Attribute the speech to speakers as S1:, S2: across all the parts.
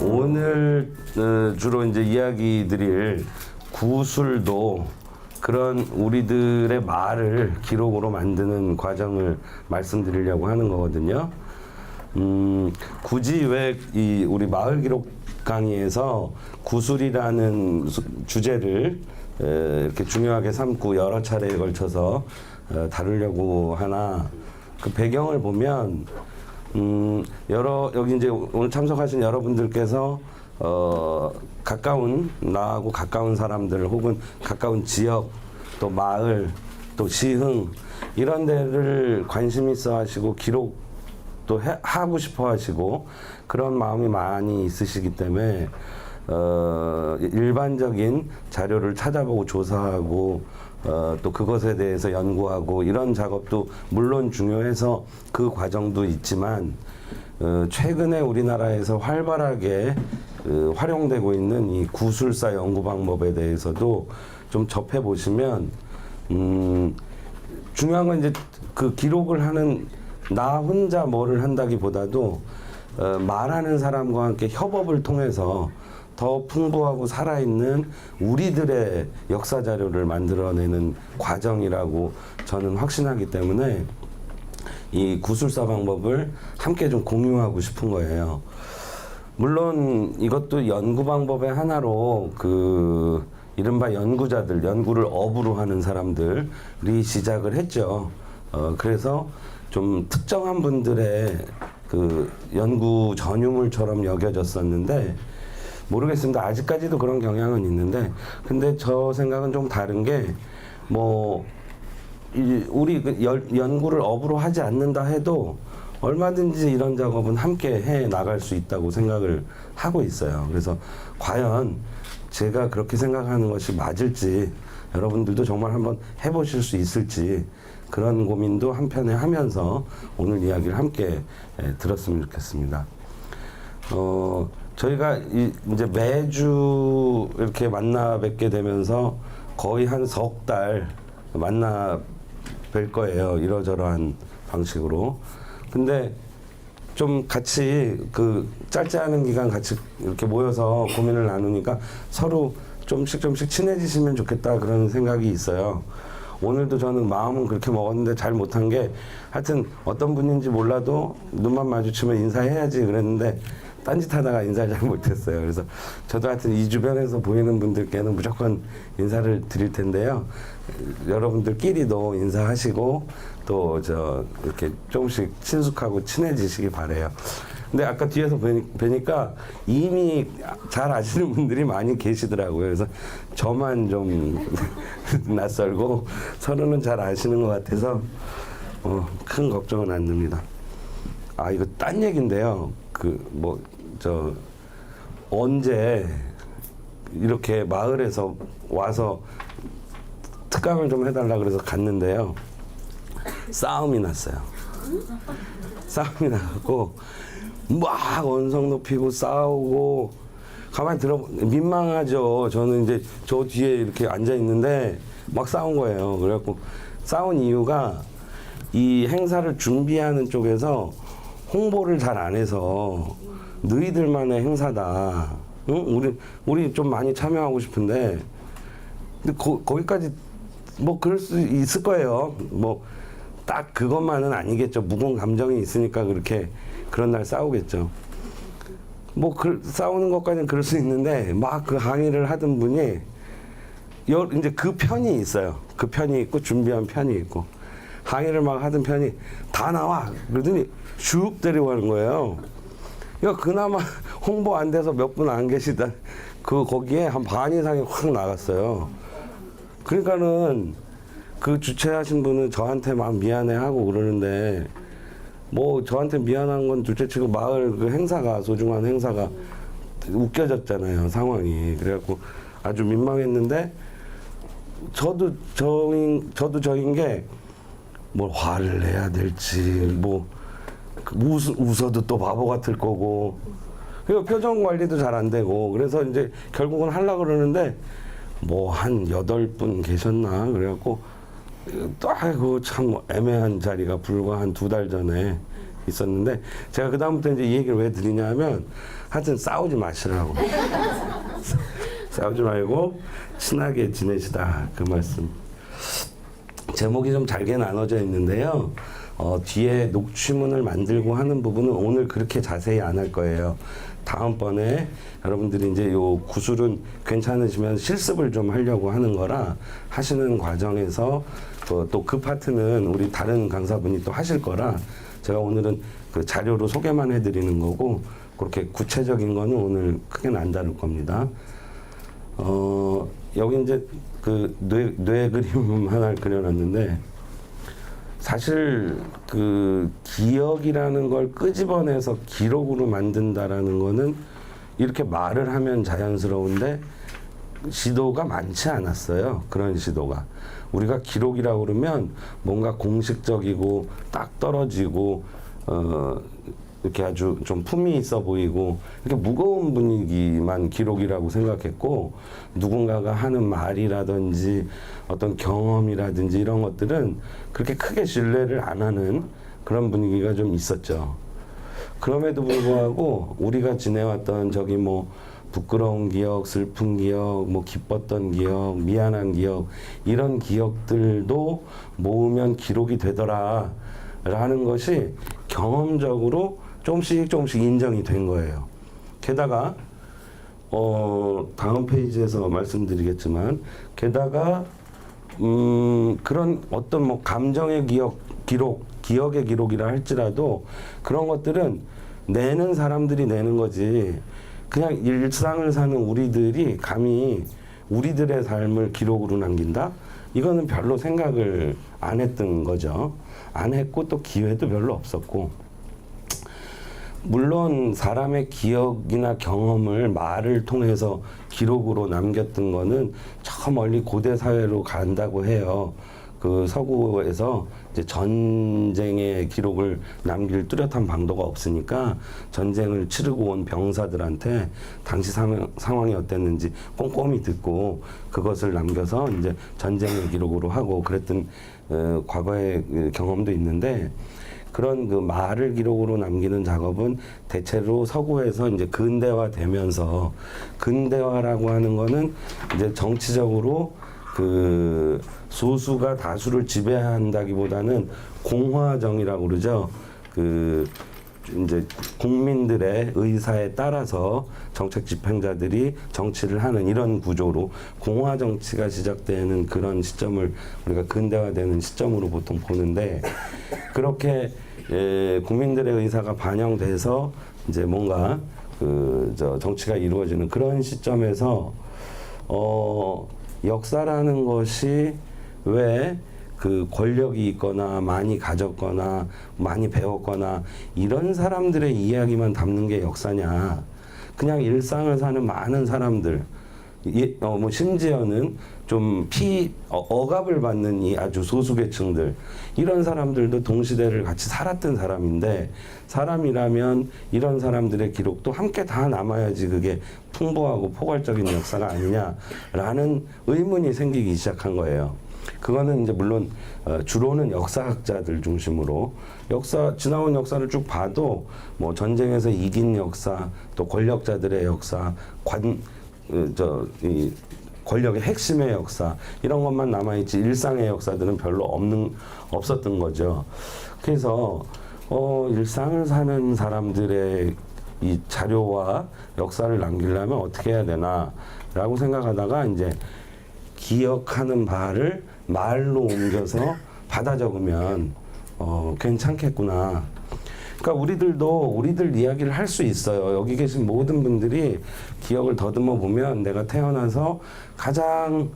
S1: 오늘 주로 이제 이야기 드릴 구술도 그런 우리들의 말을 기록으로 만드는 과정을 말씀드리려고 하는 거거든요. 굳이 왜 이 우리 마을 기록 강의에서 구술이라는 주제를 이렇게 중요하게 삼고 여러 차례에 걸쳐서 다루려고 하나, 그 배경을 보면 여기 이제 오늘 참석하신 여러분들께서 나하고 가까운 사람들 혹은 가까운 지역, 또 마을, 또 시흥 이런 데를 관심 있어 하시고 기록도 하고 싶어 하시고 그런 마음이 많이 있으시기 때문에 일반적인 자료를 찾아보고 조사하고 또 그것에 대해서 연구하고 이런 작업도 물론 중요해서 그 과정도 있지만 최근에 우리나라에서 활발하게 활용되고 있는 이 구술사 연구 방법에 대해서도 좀 접해 보시면 중요한 건 이제 그 기록을 하는 나 혼자 뭐를 한다기보다도 말하는 사람과 함께 협업을 통해서 더 풍부하고 살아있는 우리들의 역사 자료를 만들어내는 과정이라고 저는 확신하기 때문에 이 구술사 방법을 함께 좀 공유하고 싶은 거예요. 물론 이것도 연구 방법의 하나로 그 이른바 연구자들, 연구를 업으로 하는 사람들이 시작을 했죠. 그래서 좀 특정한 분들의 그 연구 전유물처럼 여겨졌었는데 모르겠습니다. 아직까지도 그런 경향은 있는데, 근데 저 생각은 좀 다른 게, 우리 연구를 업으로 하지 않는다 해도 얼마든지 이런 작업은 함께 해 나갈 수 있다고 생각을 하고 있어요. 그래서 과연 제가 그렇게 생각하는 것이 맞을지, 여러분들도 정말 한번 해보실 수 있을지, 그런 고민도 한편에 하면서 오늘 이야기를 함께 들었으면 좋겠습니다. 저희가 이제 매주 이렇게 만나 뵙게 되면서 거의 한 석 달 만나 뵐 거예요. 이러저러한 방식으로. 근데 좀 같이 그 짧지 않은 기간 같이 이렇게 모여서 고민을 나누니까 서로 좀씩 친해지시면 좋겠다 그런 생각이 있어요. 오늘도 저는 마음은 그렇게 먹었는데 잘 못한 게 하여튼 어떤 분인지 몰라도 눈만 마주치면 인사해야지 그랬는데 딴짓하다가 인사를 잘 못했어요. 그래서 저도 하여튼 이 주변에서 보이는 분들께는 무조건 인사를 드릴 텐데요. 여러분들끼리도 인사하시고 또 이렇게 조금씩 친숙하고 친해지시기 바래요. 근데 아까 뒤에서 뵈니까 이미 잘 아시는 분들이 많이 계시더라고요. 그래서 저만 좀 낯설고 서로는 잘 아시는 것 같아서 큰 걱정은 안 듭니다. 아, 이거 딴 얘기인데요. 언제 이렇게 마을에서 와서 특강을 좀 해달라 그래서 갔는데요. 싸움이 났어요. 싸움이 나고 막 언성 높이고 싸우고 가만히 민망하죠. 저는 이제 저 뒤에 이렇게 앉아 있는데 막 싸운 거예요. 그래갖고 싸운 이유가 이 행사를 준비하는 쪽에서 홍보를 잘 안 해서 너희들만의 행사다. 응? 우리 좀 많이 참여하고 싶은데 근데 거기까지 그럴 수 있을 거예요. 딱 그것만은 아니겠죠. 무거운 감정이 있으니까 그런 날 싸우겠죠. 싸우는 것까지는 그럴 수 있는데 막 그 항의를 하던 분이 이제 그 편이 있어요. 그 편이 있고 준비한 편이 있고 항의를 막 하던 편이 다 나와 그러더니 슉 데리고 가는 거예요. 그러니까 그나마 홍보 안 돼서 몇 분 안 계시다 거기에 한 반 이상이 확 나갔어요. 그러니까는 그 주최하신 분은 저한테 막 미안해하고 그러는데 저한테 미안한 건 둘째치고 마을 그 행사가 소중한 행사가 웃겨졌잖아요, 상황이. 그래갖고 아주 민망했는데 저도 저인 게 화를 내야 될지 웃어도 또 바보 같을 거고 그리고 표정 관리도 잘 안 되고 그래서 이제 결국은 하려고 그러는데 한 8분 계셨나 그래갖고 또 아이고 참 애매한 자리가 불과 한 2달 전에 있었는데 제가 그다음부터 이제 이 얘기를 왜 드리냐면 하여튼 싸우지 마시라고. 싸우지 말고 친하게 지내시다 그 말씀. 제목이 좀 잘게 나눠져 있는데요. 뒤에 녹취문을 만들고 하는 부분은 오늘 그렇게 자세히 안 할 거예요. 다음번에 여러분들이 이제 요 구술은 괜찮으시면 실습을 좀 하려고 하는 거라 하시는 과정에서 또 그 파트는 우리 다른 강사분이 또 하실 거라 제가 오늘은 그 자료로 소개만 해드리는 거고 그렇게 구체적인 거는 오늘 크게는 안 다룰 겁니다. 여기 이제 그 뇌 그림 하나 그려놨는데 사실 그 기억이라는 걸 끄집어내서 기록으로 만든다라는 거는 이렇게 말을 하면 자연스러운데 시도가 많지 않았어요. 그런 시도가. 우리가 기록이라고 그러면 뭔가 공식적이고 딱 떨어지고 이렇게 아주 좀 품위 있어 보이고 이렇게 무거운 분위기만 기록이라고 생각했고 누군가가 하는 말이라든지 어떤 경험이라든지 이런 것들은 그렇게 크게 신뢰를 안 하는 그런 분위기가 좀 있었죠. 그럼에도 불구하고 우리가 지내왔던 저기 뭐 부끄러운 기억, 슬픈 기억, 뭐 기뻤던 기억, 미안한 기억 이런 기억들도 모으면 기록이 되더라 라는 것이 경험적으로 조금씩 인정이 된 거예요. 게다가 다음 페이지에서 말씀드리겠지만 게다가 그런 어떤 뭐 감정의 기억의 기록이라 할지라도 그런 것들은 내는 사람들이 내는 거지 그냥 일상을 사는 우리들이 감히 우리들의 삶을 기록으로 남긴다? 이거는 별로 생각을 안 했던 거죠. 안 했고 또 기회도 별로 없었고 물론 사람의 기억이나 경험을 말을 통해서 기록으로 남겼던 거는 저 멀리 고대 사회로 간다고 해요. 그 서구에서 이제 전쟁의 기록을 남길 뚜렷한 방도가 없으니까 전쟁을 치르고 온 병사들한테 당시 상황이 어땠는지 꼼꼼히 듣고 그것을 남겨서 이제 전쟁의 기록으로 하고 그랬던 과거의 경험도 있는데 그런 그 말을 기록으로 남기는 작업은 대체로 서구에서 이제 근대화되면서 근대화라고 하는 거는 이제 정치적으로 그 소수가 다수를 지배한다기보다는 공화정이라고 그러죠. 그 이제 국민들의 의사에 따라서 정책 집행자들이 정치를 하는 이런 구조로 공화 정치가 시작되는 그런 시점을 우리가 근대화되는 시점으로 보통 보는데 그렇게 국민들의 의사가 반영돼서 이제 뭔가 정치가 이루어지는 그런 시점에서 역사라는 것이 왜 그 권력이 있거나 많이 가졌거나 많이 배웠거나 이런 사람들의 이야기만 담는 게 역사냐. 그냥 일상을 사는 많은 사람들, 뭐 심지어는 좀 억압을 받는 이 아주 소수계층들, 이런 사람들도 동시대를 같이 살았던 사람인데, 사람이라면 이런 사람들의 기록도 함께 다 남아야지 그게 풍부하고 포괄적인 역사가 아니냐라는 의문이 생기기 시작한 거예요. 그거는 이제 물론 주로는 역사학자들 중심으로 지나온 역사를 쭉 봐도 뭐 전쟁에서 이긴 역사, 또 권력자들의 역사, 이 권력의 핵심의 역사 이런 것만 남아있지 일상의 역사들은 별로 없었던 거죠. 그래서 일상을 사는 사람들의 이 자료와 역사를 남기려면 어떻게 해야 되나라고 생각하다가 이제 기억하는 바를 말로 옮겨서 받아 적으면 괜찮겠구나. 그러니까 우리들 이야기를 할 수 있어요. 여기 계신 모든 분들이 기억을 더듬어 보면 내가 태어나서 가장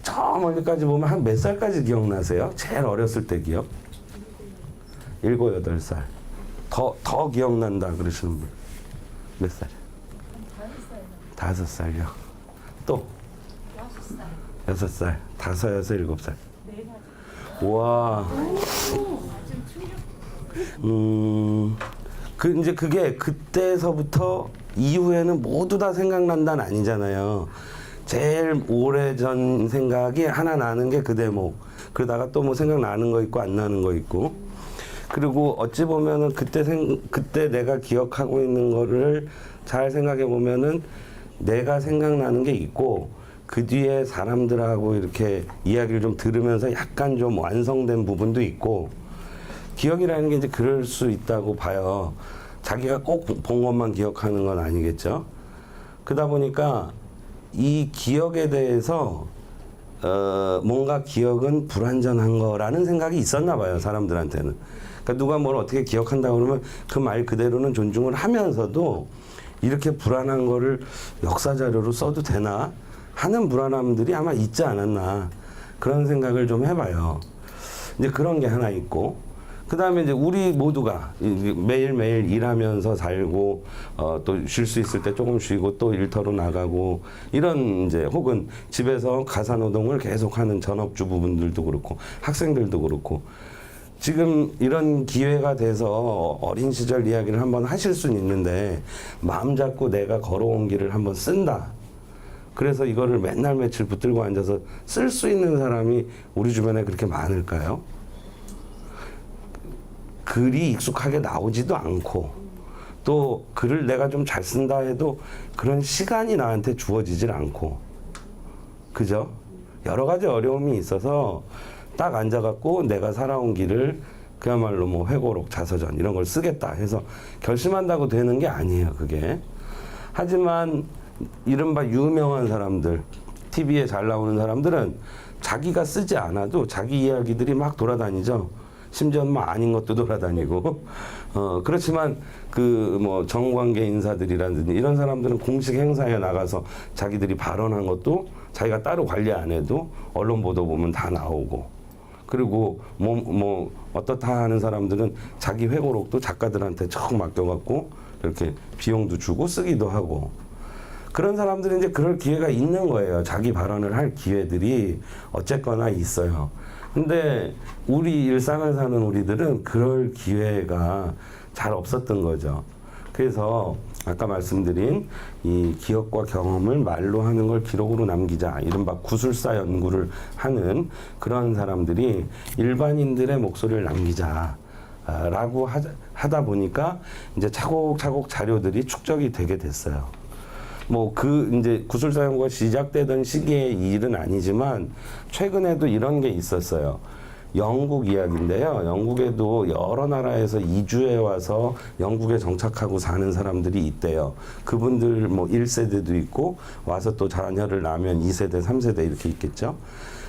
S1: 저 멀리까지 보면 한 몇 살까지 기억나세요? 제일 어렸을 때 기억? 7, 8살. 더 기억난다 그러시는 분. 몇 살? 5살요. 또? 6살. 5, 6, 7살. 와. 이제 그게 그때서부터 이후에는 모두 다 생각난다는 아니잖아요. 제일 오래전 생각이 하나 나는 게 그 대목. 그러다가 또 뭐 생각나는 거 있고 안 나는 거 있고. 그리고 어찌 보면은 그때 내가 기억하고 있는 거를 잘 생각해 보면은 내가 생각나는 게 있고 그 뒤에 사람들하고 이렇게 이야기를 좀 들으면서 약간 좀 완성된 부분도 있고 기억이라는 게 이제 그럴 수 있다고 봐요. 자기가 꼭 본 것만 기억하는 건 아니겠죠. 그러다 보니까 이 기억에 대해서 뭔가 기억은 불완전한 거라는 생각이 있었나 봐요, 사람들한테는. 그러니까 누가 뭘 어떻게 기억한다고 그러면 그 말 그대로는 존중을 하면서도 이렇게 불안한 거를 역사 자료로 써도 되나 하는 불안함들이 아마 있지 않았나 그런 생각을 좀 해봐요. 이제 그런 게 하나 있고 그 다음에 이제 우리 모두가 매일매일 일하면서 살고 또 쉴 수 있을 때 조금 쉬고 또 일터로 나가고 이런 이제 혹은 집에서 가사노동을 계속하는 전업주부분들도 그렇고 학생들도 그렇고 지금 이런 기회가 돼서 어린 시절 이야기를 한번 하실 수는 있는데 마음 잡고 내가 걸어온 길을 한번 쓴다. 그래서 이거를 맨날 며칠 붙들고 앉아서 쓸 수 있는 사람이 우리 주변에 그렇게 많을까요? 글이 익숙하게 나오지도 않고 또 글을 내가 좀 잘 쓴다 해도 그런 시간이 나한테 주어지질 않고 그죠? 여러 가지 어려움이 있어서 딱 앉아갖고 내가 살아온 길을 그야말로 뭐 회고록 자서전 이런 걸 쓰겠다 해서 결심한다고 되는 게 아니에요, 그게. 하지만 이른바 유명한 사람들, TV에 잘 나오는 사람들은 자기가 쓰지 않아도 자기 이야기들이 막 돌아다니죠. 심지어는 뭐 아닌 것도 돌아다니고. 그렇지만 그 뭐 정관계 인사들이라든지 이런 사람들은 공식 행사에 나가서 자기들이 발언한 것도 자기가 따로 관리 안 해도 언론 보도 보면 다 나오고. 그리고 뭐 어떻다 하는 사람들은 자기 회고록도 작가들한테 척 맡겨갖고 이렇게 비용도 주고 쓰기도 하고. 그런 사람들은 이제 그럴 기회가 있는 거예요. 자기 발언을 할 기회들이 어쨌거나 있어요. 근데 우리 일상을 사는 우리들은 그럴 기회가 잘 없었던 거죠. 그래서 아까 말씀드린 이 기억과 경험을 말로 하는 걸 기록으로 남기자, 이른바 구술사 연구를 하는 그런 사람들이 일반인들의 목소리를 남기자라고 하다 보니까 이제 차곡차곡 자료들이 축적이 되게 됐어요. 뭐 이제 구술사 연구가 시작되던 시기의 일은 아니지만 최근에도 이런 게 있었어요. 영국 이야기인데요. 영국에도 여러 나라에서 이주해 와서 영국에 정착하고 사는 사람들이 있대요. 그분들 뭐 1세대도 있고 와서 또 자녀를 낳으면 2세대, 3세대 이렇게 있겠죠.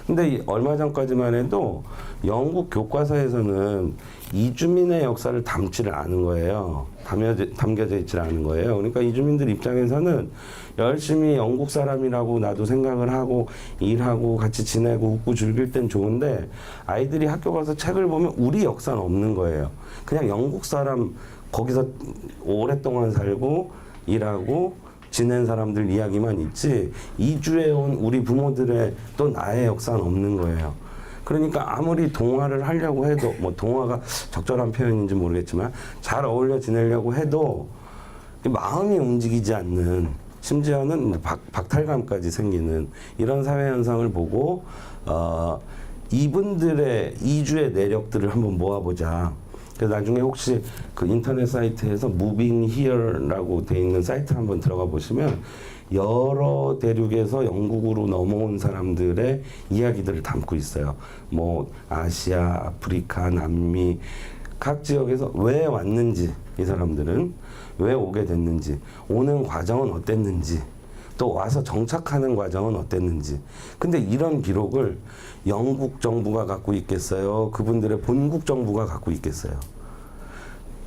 S1: 근데 얼마 전까지만 해도 영국 교과서에서는 이주민의 역사를 담지를 않은 거예요. 담겨져 있지 않은 거예요. 그러니까 이주민들 입장에서는 열심히 영국 사람이라고 나도 생각을 하고 일하고 같이 지내고 웃고 즐길 땐 좋은데 아이들이 학교 가서 책을 보면 우리 역사는 없는 거예요. 그냥 영국 사람 거기서 오랫동안 살고 일하고 지낸 사람들 이야기만 있지 이주해 온 우리 부모들의 또 나의 역사는 없는 거예요. 그러니까 아무리 동화를 하려고 해도 뭐 동화가 적절한 표현인지 모르겠지만 잘 어울려 지내려고 해도 마음이 움직이지 않는 심지어는 박탈감까지 생기는 이런 사회 현상을 보고 이분들의 이주의 내력들을 한번 모아보자. 그래서 나중에 혹시 그 인터넷 사이트에서 Moving Here라고 돼 있는 사이트 한번 들어가 보시면 여러 대륙에서 영국으로 넘어온 사람들의 이야기들을 담고 있어요. 뭐 아시아, 아프리카, 남미 각 지역에서 왜 왔는지 이 사람들은 왜 오게 됐는지 오는 과정은 어땠는지 또 와서 정착하는 과정은 어땠는지. 근데 이런 기록을 영국 정부가 갖고 있겠어요? 그분들의 본국 정부가 갖고 있겠어요?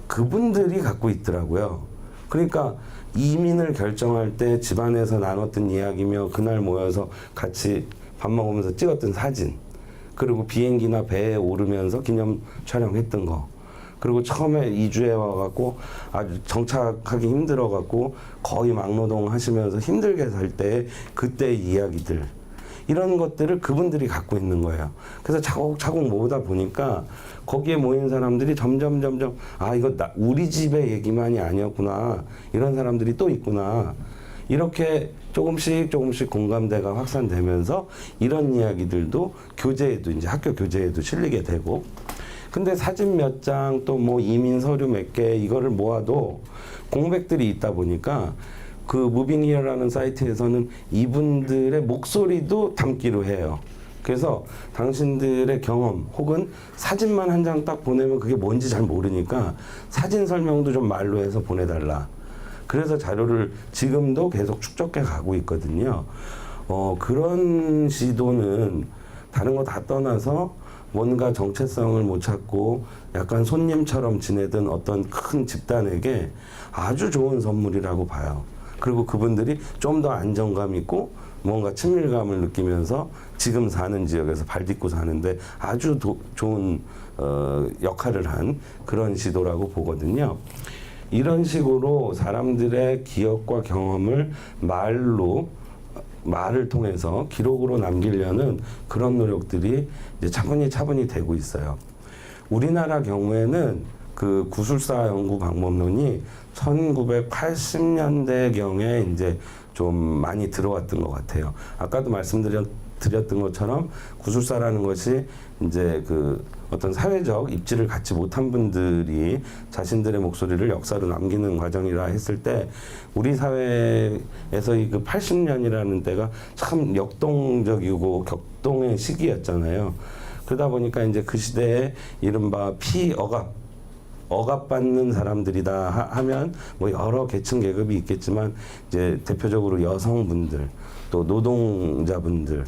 S1: 그분들이 갖고 있더라고요. 그러니까 이민을 결정할 때 집안에서 나눴던 이야기며 그날 모여서 같이 밥 먹으면서 찍었던 사진, 그리고 비행기나 배에 오르면서 기념 촬영했던 거, 그리고 처음에 이주해 와갖고 아주 정착하기 힘들어갖고 거의 막노동 하시면서 힘들게 살 때 그때 이야기들, 이런 것들을 그분들이 갖고 있는 거예요. 그래서 차곡차곡 모으다 보니까 거기에 모인 사람들이 점점 아 이거 우리 집의 얘기만이 아니었구나, 이런 사람들이 또 있구나, 이렇게 조금씩 공감대가 확산되면서 이런 이야기들도 교재에도 이제 학교 교재에도 실리게 되고, 근데 사진 몇 장 또 뭐 이민 서류 몇 개 이거를 모아도 공백들이 있다 보니까 그 무빙히어라는 사이트에서는 이분들의 목소리도 담기로 해요. 그래서 당신들의 경험 혹은 사진만 한 장 딱 보내면 그게 뭔지 잘 모르니까 사진 설명도 좀 말로 해서 보내달라. 그래서 자료를 지금도 계속 축적해 가고 있거든요. 그런 시도는 다른 거 다 떠나서 뭔가 정체성을 못 찾고 약간 손님처럼 지내던 어떤 큰 집단에게 아주 좋은 선물이라고 봐요. 그리고 그분들이 좀 더 안정감 있고 뭔가 친밀감을 느끼면서 지금 사는 지역에서 발 딛고 사는데 아주 좋은 역할을 한 그런 시도라고 보거든요. 이런 식으로 사람들의 기억과 경험을 말을 통해서 기록으로 남기려는 그런 노력들이 이제 차분히 되고 있어요. 우리나라 경우에는 그 구술사 연구 방법론이 1980년대경에 이제 좀 많이 들어왔던 것 같아요. 아까도 말씀드렸던 것처럼 구술사라는 것이 이제 그 어떤 사회적 입지를 갖지 못한 분들이 자신들의 목소리를 역사로 남기는 과정이라 했을 때 우리 사회에서의 그 80년이라는 때가 참 역동적이고 격동의 시기였잖아요. 그러다 보니까 이제 그 시대에 이른바 억압받는 사람들이다 하면 뭐 여러 계층 계급이 있겠지만 이제 대표적으로 여성분들 또 노동자분들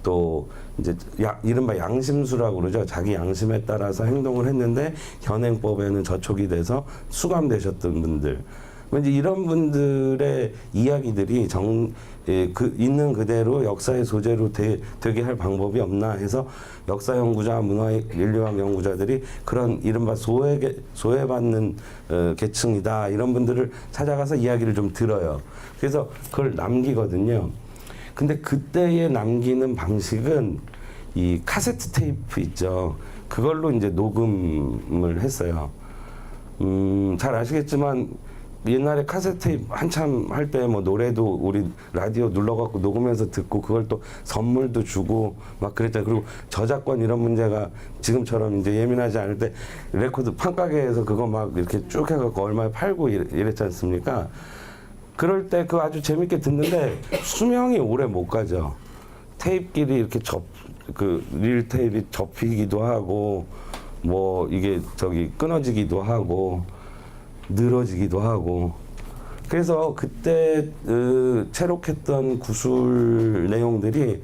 S1: 또 이제 이른바 양심수라고 그러죠. 자기 양심에 따라서 행동을 했는데 현행법에는 저촉이 돼서 수감되셨던 분들. 이제 이런 분들의 이야기들이 있는 그대로 역사의 소재로 되게 할 방법이 없나 해서 역사 연구자, 문화 인류학 연구자들이 그런 이른바 소외받는 계층이다 이런 분들을 찾아가서 이야기를 좀 들어요. 그래서 그걸 남기거든요. 근데 그때에 남기는 방식은 이 카세트 테이프 있죠. 그걸로 이제 녹음을 했어요. 잘 아시겠지만 옛날에 카세트 테이프 한참 할 때 뭐 노래도 우리 라디오 눌러갖고 녹으면서 듣고 그걸 또 선물도 주고 막 그랬잖아요. 그리고 저작권 이런 문제가 지금처럼 이제 예민하지 않을 때 레코드 판가게에서 그거 막 이렇게 쭉 해갖고 얼마에 팔고 이랬지 않습니까? 그럴 때 그거 아주 재밌게 듣는데 수명이 오래 못 가죠. 테이프끼리 이렇게 릴 테이프이 접히기도 하고 뭐 이게 끊어지기도 하고 늘어지기도 하고 그래서 그때 채록했던 구술 내용들이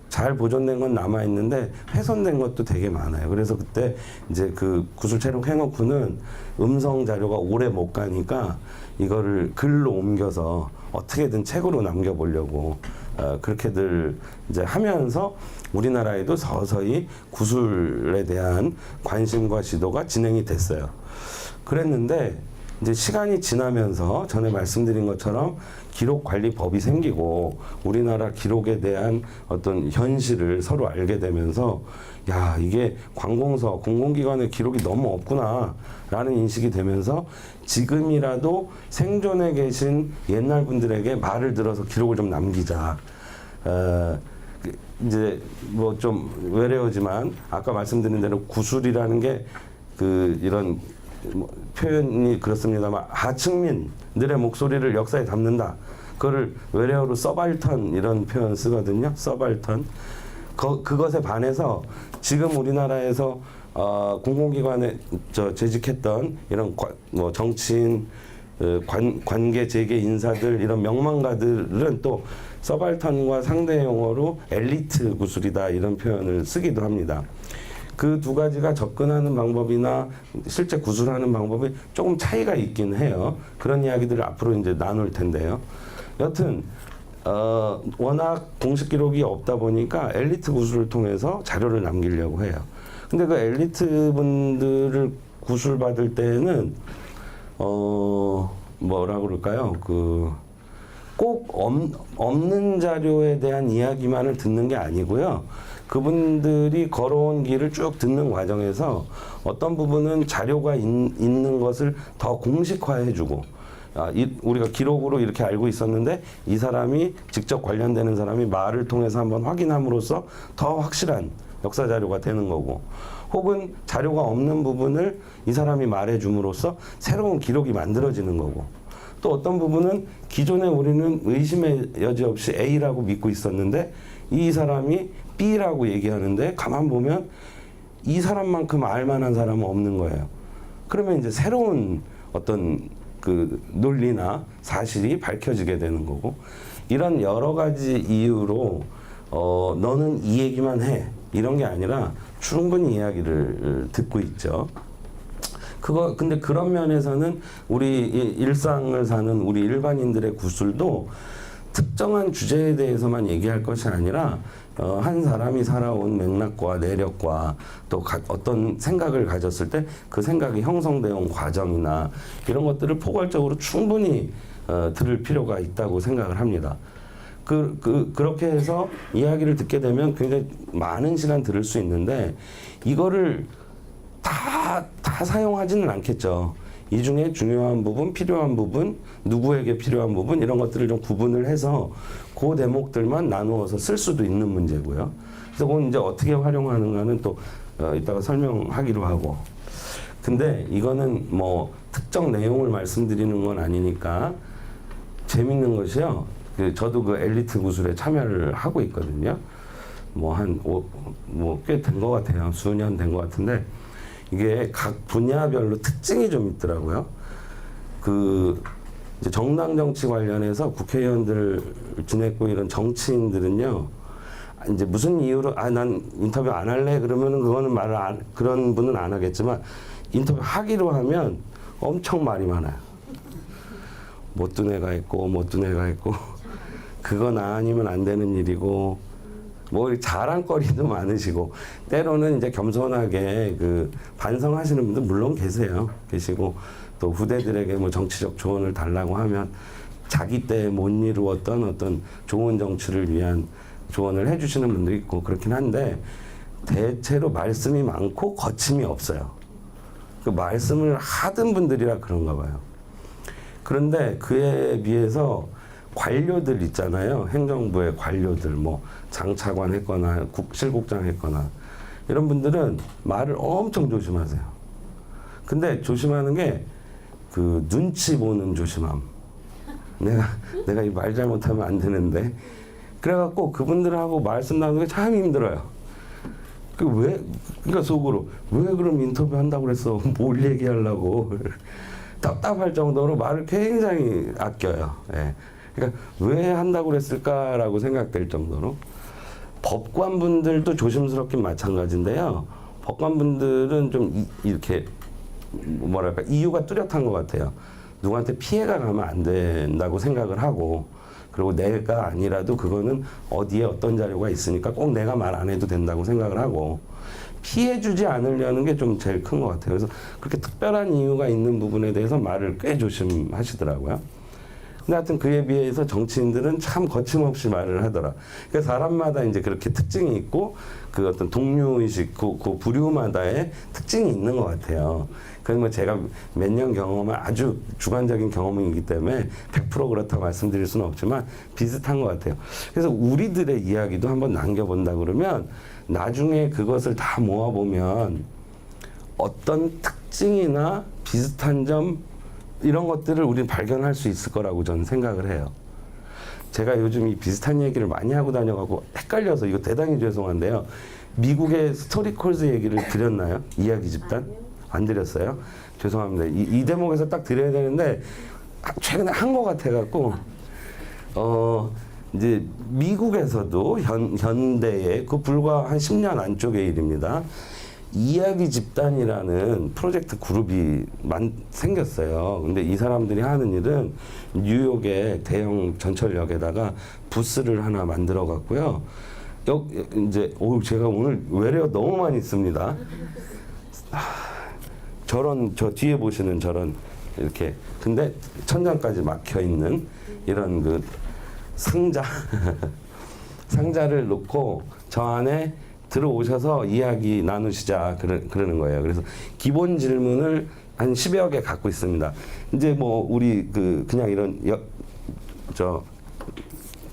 S1: 잘 보존된 건 남아 있는데 훼손된 것도 되게 많아요. 그래서 그때 이제 그 구술 채록 해놓고는 음성 자료가 오래 못 가니까 이거를 글로 옮겨서 어떻게든 책으로 남겨보려고 그렇게들 이제 하면서 우리나라에도 서서히 구술에 대한 관심과 지도가 진행이 됐어요. 그랬는데 이제 시간이 지나면서 전에 말씀드린 것처럼 기록 관리법이 생기고 우리나라 기록에 대한 어떤 현실을 서로 알게 되면서 야, 이게 관공서, 공공기관의 기록이 너무 없구나 라는 인식이 되면서 지금이라도 생존해 계신 옛날 분들에게 말을 들어서 기록을 좀 남기자. 이제 뭐 좀 외래어지만 아까 말씀드린 대로 구술이라는 게 이런 뭐 표현이 그렇습니다만 하층민들의 목소리를 역사에 담는다. 그거를 외래어로 서발턴 이런 표현 쓰거든요. 서발턴. 그것에 반해서 지금 우리나라에서 공공기관에 재직했던 이런 뭐 정치인, 관계 재계 인사들 이런 명망가들은 또 서발턴과 상대 용어로 엘리트 구술이다 이런 표현을 쓰기도 합니다. 그 두 가지가 접근하는 방법이나 실제 구술하는 방법이 조금 차이가 있긴 해요. 그런 이야기들을 앞으로 이제 나눌 텐데요. 여튼 워낙 공식 기록이 없다 보니까 엘리트 구술을 통해서 자료를 남기려고 해요. 근데 그 엘리트 분들을 구술 받을 때는 뭐라 그럴까요? 꼭 없는 자료에 대한 이야기만을 듣는 게 아니고요. 그분들이 걸어온 길을 쭉 듣는 과정에서 어떤 부분은 자료가 있는 것을 더 공식화해주고 우리가 기록으로 이렇게 알고 있었는데 이 사람이 직접 관련되는 사람이 말을 통해서 한번 확인함으로써 더 확실한 역사 자료가 되는 거고, 혹은 자료가 없는 부분을 이 사람이 말해줌으로써 새로운 기록이 만들어지는 거고, 또 어떤 부분은 기존에 우리는 의심의 여지 없이 A라고 믿고 있었는데 이 사람이 B라고 얘기하는데 가만 보면 이 사람만큼 알만한 사람은 없는 거예요. 그러면 이제 새로운 어떤 그 논리나 사실이 밝혀지게 되는 거고, 이런 여러 가지 이유로 너는 이 얘기만 해 이런 게 아니라 충분히 이야기를 듣고 있죠. 근데 그런 면에서는 우리 일상을 사는 우리 일반인들의 구술도 특정한 주제에 대해서만 얘기할 것이 아니라 한 사람이 살아온 맥락과 내력과 또 어떤 생각을 가졌을 때 그 생각이 형성되어 온 과정이나 이런 것들을 포괄적으로 충분히 들을 필요가 있다고 생각을 합니다. 그렇게 해서 이야기를 듣게 되면 굉장히 많은 시간 들을 수 있는데 이거를 다 사용하지는 않겠죠. 이 중에 중요한 부분, 필요한 부분, 누구에게 필요한 부분 이런 것들을 좀 구분을 해서 그 대목들만 나누어서 쓸 수도 있는 문제고요. 그래서 그건 이제 어떻게 활용하는가는 또 이따가 설명하기로 하고. 근데 이거는 뭐 특정 내용을 말씀드리는 건 아니니까 재밌는 것이요. 저도 그 엘리트 구술에 참여를 하고 있거든요. 꽤 된 것 같아요. 수년 된 것 같은데 이게 각 분야별로 특징이 좀 있더라고요. 이제 정당 정치 관련해서 국회의원들 지냈고 이런 정치인들은요, 이제 무슨 이유로 난 인터뷰 안 할래 그러면은 그거는 그런 분은 안 하겠지만 인터뷰 하기로 하면 엄청 말이 많아요. 못된 애가 있고 그건 아니면 안 되는 일이고 뭐 자랑거리도 많으시고 때로는 이제 겸손하게 반성하시는 분들 물론 계시고 또 후대들에게 뭐 정치적 조언을 달라고 하면 자기 때 못 이루었던 어떤 좋은 정치를 위한 조언을 해주시는 분들이 있고 그렇긴 한데 대체로 말씀이 많고 거침이 없어요. 그 말씀을 하던 분들이라 그런가 봐요. 그런데 그에 비해서 관료들 있잖아요. 행정부의 관료들, 뭐 장차관 했거나 실국장 했거나 이런 분들은 말을 엄청 조심하세요. 근데 조심하는 게 눈치 보는 조심함. 내가 이 말 잘못하면 안 되는데. 그래갖고 그분들하고 말씀 나누는 게 참 힘들어요. 그러니까 속으로 왜 그럼 인터뷰 한다고 그랬어? 뭘 얘기하려고? 답답할 정도로 말을 굉장히 아껴요. 예. 그러니까 왜 한다고 그랬을까라고 생각될 정도로. 법관분들도 조심스럽긴 마찬가지인데요. 법관분들은 좀 이렇게 뭐랄까 이유가 뚜렷한 것 같아요. 누구한테 피해가 가면 안 된다고 생각을 하고, 그리고 내가 아니라도 그거는 어디에 어떤 자료가 있으니까 꼭 내가 말 안 해도 된다고 생각을 하고 피해 주지 않으려는 게 좀 제일 큰 것 같아요. 그래서 그렇게 특별한 이유가 있는 부분에 대해서 말을 꽤 조심하시더라고요. 근데 하여튼 그에 비해서 정치인들은 참 거침없이 말을 하더라. 그러니까 사람마다 이제 그렇게 특징이 있고 그 어떤 동료의식, 그 부류마다의 특징이 있는 것 같아요. 그건 뭐 제가 몇 년 경험한 아주 주관적인 경험이기 때문에 100% 그렇다고 말씀드릴 수는 없지만 비슷한 것 같아요. 그래서 우리들의 이야기도 한번 남겨본다 그러면 나중에 그것을 다 모아보면 어떤 특징이나 비슷한 점 이런 것들을 우리는 발견할 수 있을 거라고 저는 생각을 해요. 제가 요즘 이 비슷한 얘기를 많이 하고 다녀가고 헷갈려서 이거 대단히 죄송한데요. 미국의 스토리콜즈 얘기를 드렸나요? 이야기 집단? 안 드렸어요? 죄송합니다. 이 대목에서 딱 드려야 되는데 최근에 한 것 같아갖고 이제 미국에서도 현대에 불과 한 10년 안쪽의 일입니다. 이야기 집단이라는 프로젝트 그룹이 생겼어요. 근데 이 사람들이 하는 일은 뉴욕의 대형 전철역에다가 부스를 하나 만들어 갖고요. 제가 오늘 외래어 너무 많이 씁니다. 저 뒤에 보시는 저런 이렇게 근데 천장까지 막혀 있는 이런 상자를 놓고 저 안에 들어오셔서 이야기 나누시자 그러는 거예요. 그래서 기본 질문을 한 10여 개 갖고 있습니다. 이제 뭐 우리 그냥 이런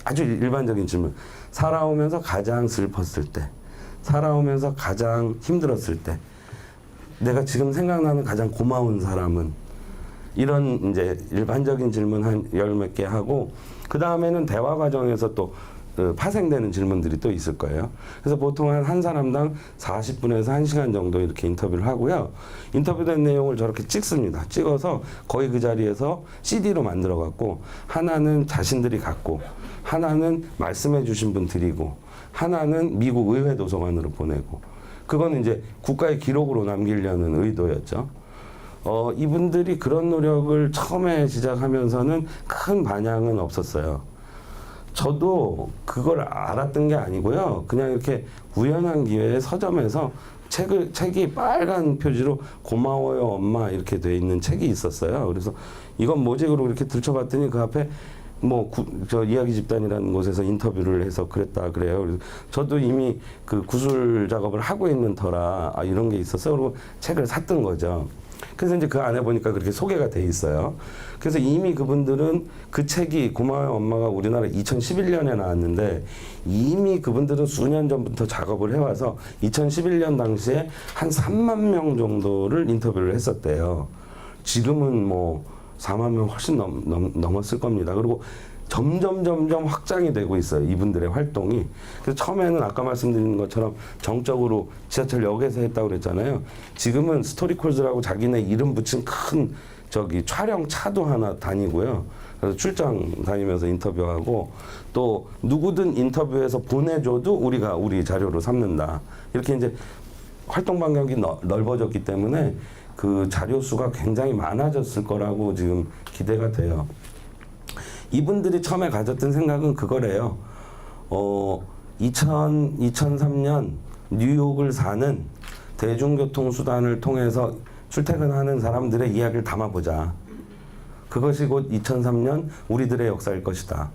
S1: 아주 일반적인 질문. 살아오면서 가장 슬펐을 때, 살아오면서 가장 힘들었을 때, 내가 지금 생각나는 가장 고마운 사람은, 이런 이제 일반적인 질문 한 열 몇 개 하고, 그 다음에는 대화 과정에서 또 파생되는 질문들이 또 있을 거예요. 그래서 보통 한 사람당 40분에서 1시간 정도 이렇게 인터뷰를 하고요. 인터뷰된 내용을 저렇게 찍습니다. 찍어서 거의 그 자리에서 CD로 만들어 갖고, 하나는 자신들이 갖고, 하나는 말씀해 주신 분 드리고, 하나는 미국 의회 도서관으로 보내고, 그거는 이제 국가의 기록으로 남기려는 의도였죠. 이분들이 그런 노력을 처음에 시작하면서는 큰 반향은 없었어요. 저도 그걸 알았던 게 아니고요. 그냥 이렇게 우연한 기회에 서점에서 책이 빨간 표지로 고마워요 엄마 이렇게 돼 있는 책이 있었어요. 그래서 이건 뭐지? 그러고 이렇게 들춰봤더니 그 앞에 저 이야기 집단이라는 곳에서 인터뷰를 해서 그랬다 그래요. 그래서 저도 이미 그 구술 작업을 하고 있는 터라 이런 게 있었어요. 그리고 책을 샀던 거죠. 그래서 이제 그 안에 보니까 그렇게 소개가 돼 있어요. 그래서 이미 그분들은 그 책이 고마워요 엄마가 우리나라 2011년에 나왔는데, 이미 그분들은 수년 전부터 작업을 해와서 2011년 당시에 한 3만 명 정도를 인터뷰를 했었대요. 지금은 뭐 4만 명 훨씬 넘었을 겁니다. 그리고 점점 확장이 되고 있어요. 이분들의 활동이. 그래서 처음에는 아까 말씀드린 것처럼 정적으로 지하철역에서 했다고 그랬잖아요. 지금은 스토리콜즈라고 자기네 이름 붙인 큰 촬영 차도 하나 다니고요. 그래서 출장 다니면서 인터뷰하고, 또 누구든 인터뷰해서 보내줘도 우리가 우리 자료로 삼는다. 이렇게 이제 활동 반경이 넓어졌기 때문에 그 자료 수가 굉장히 많아졌을 거라고 지금 기대가 돼요. 이분들이 처음에 가졌던 생각은 그거래요. 2003년 뉴욕을 사는 대중교통 수단을 통해서 출퇴근하는 사람들의 이야기를 담아보자. 그것이 곧 2003년 우리들의 역사일 것이다.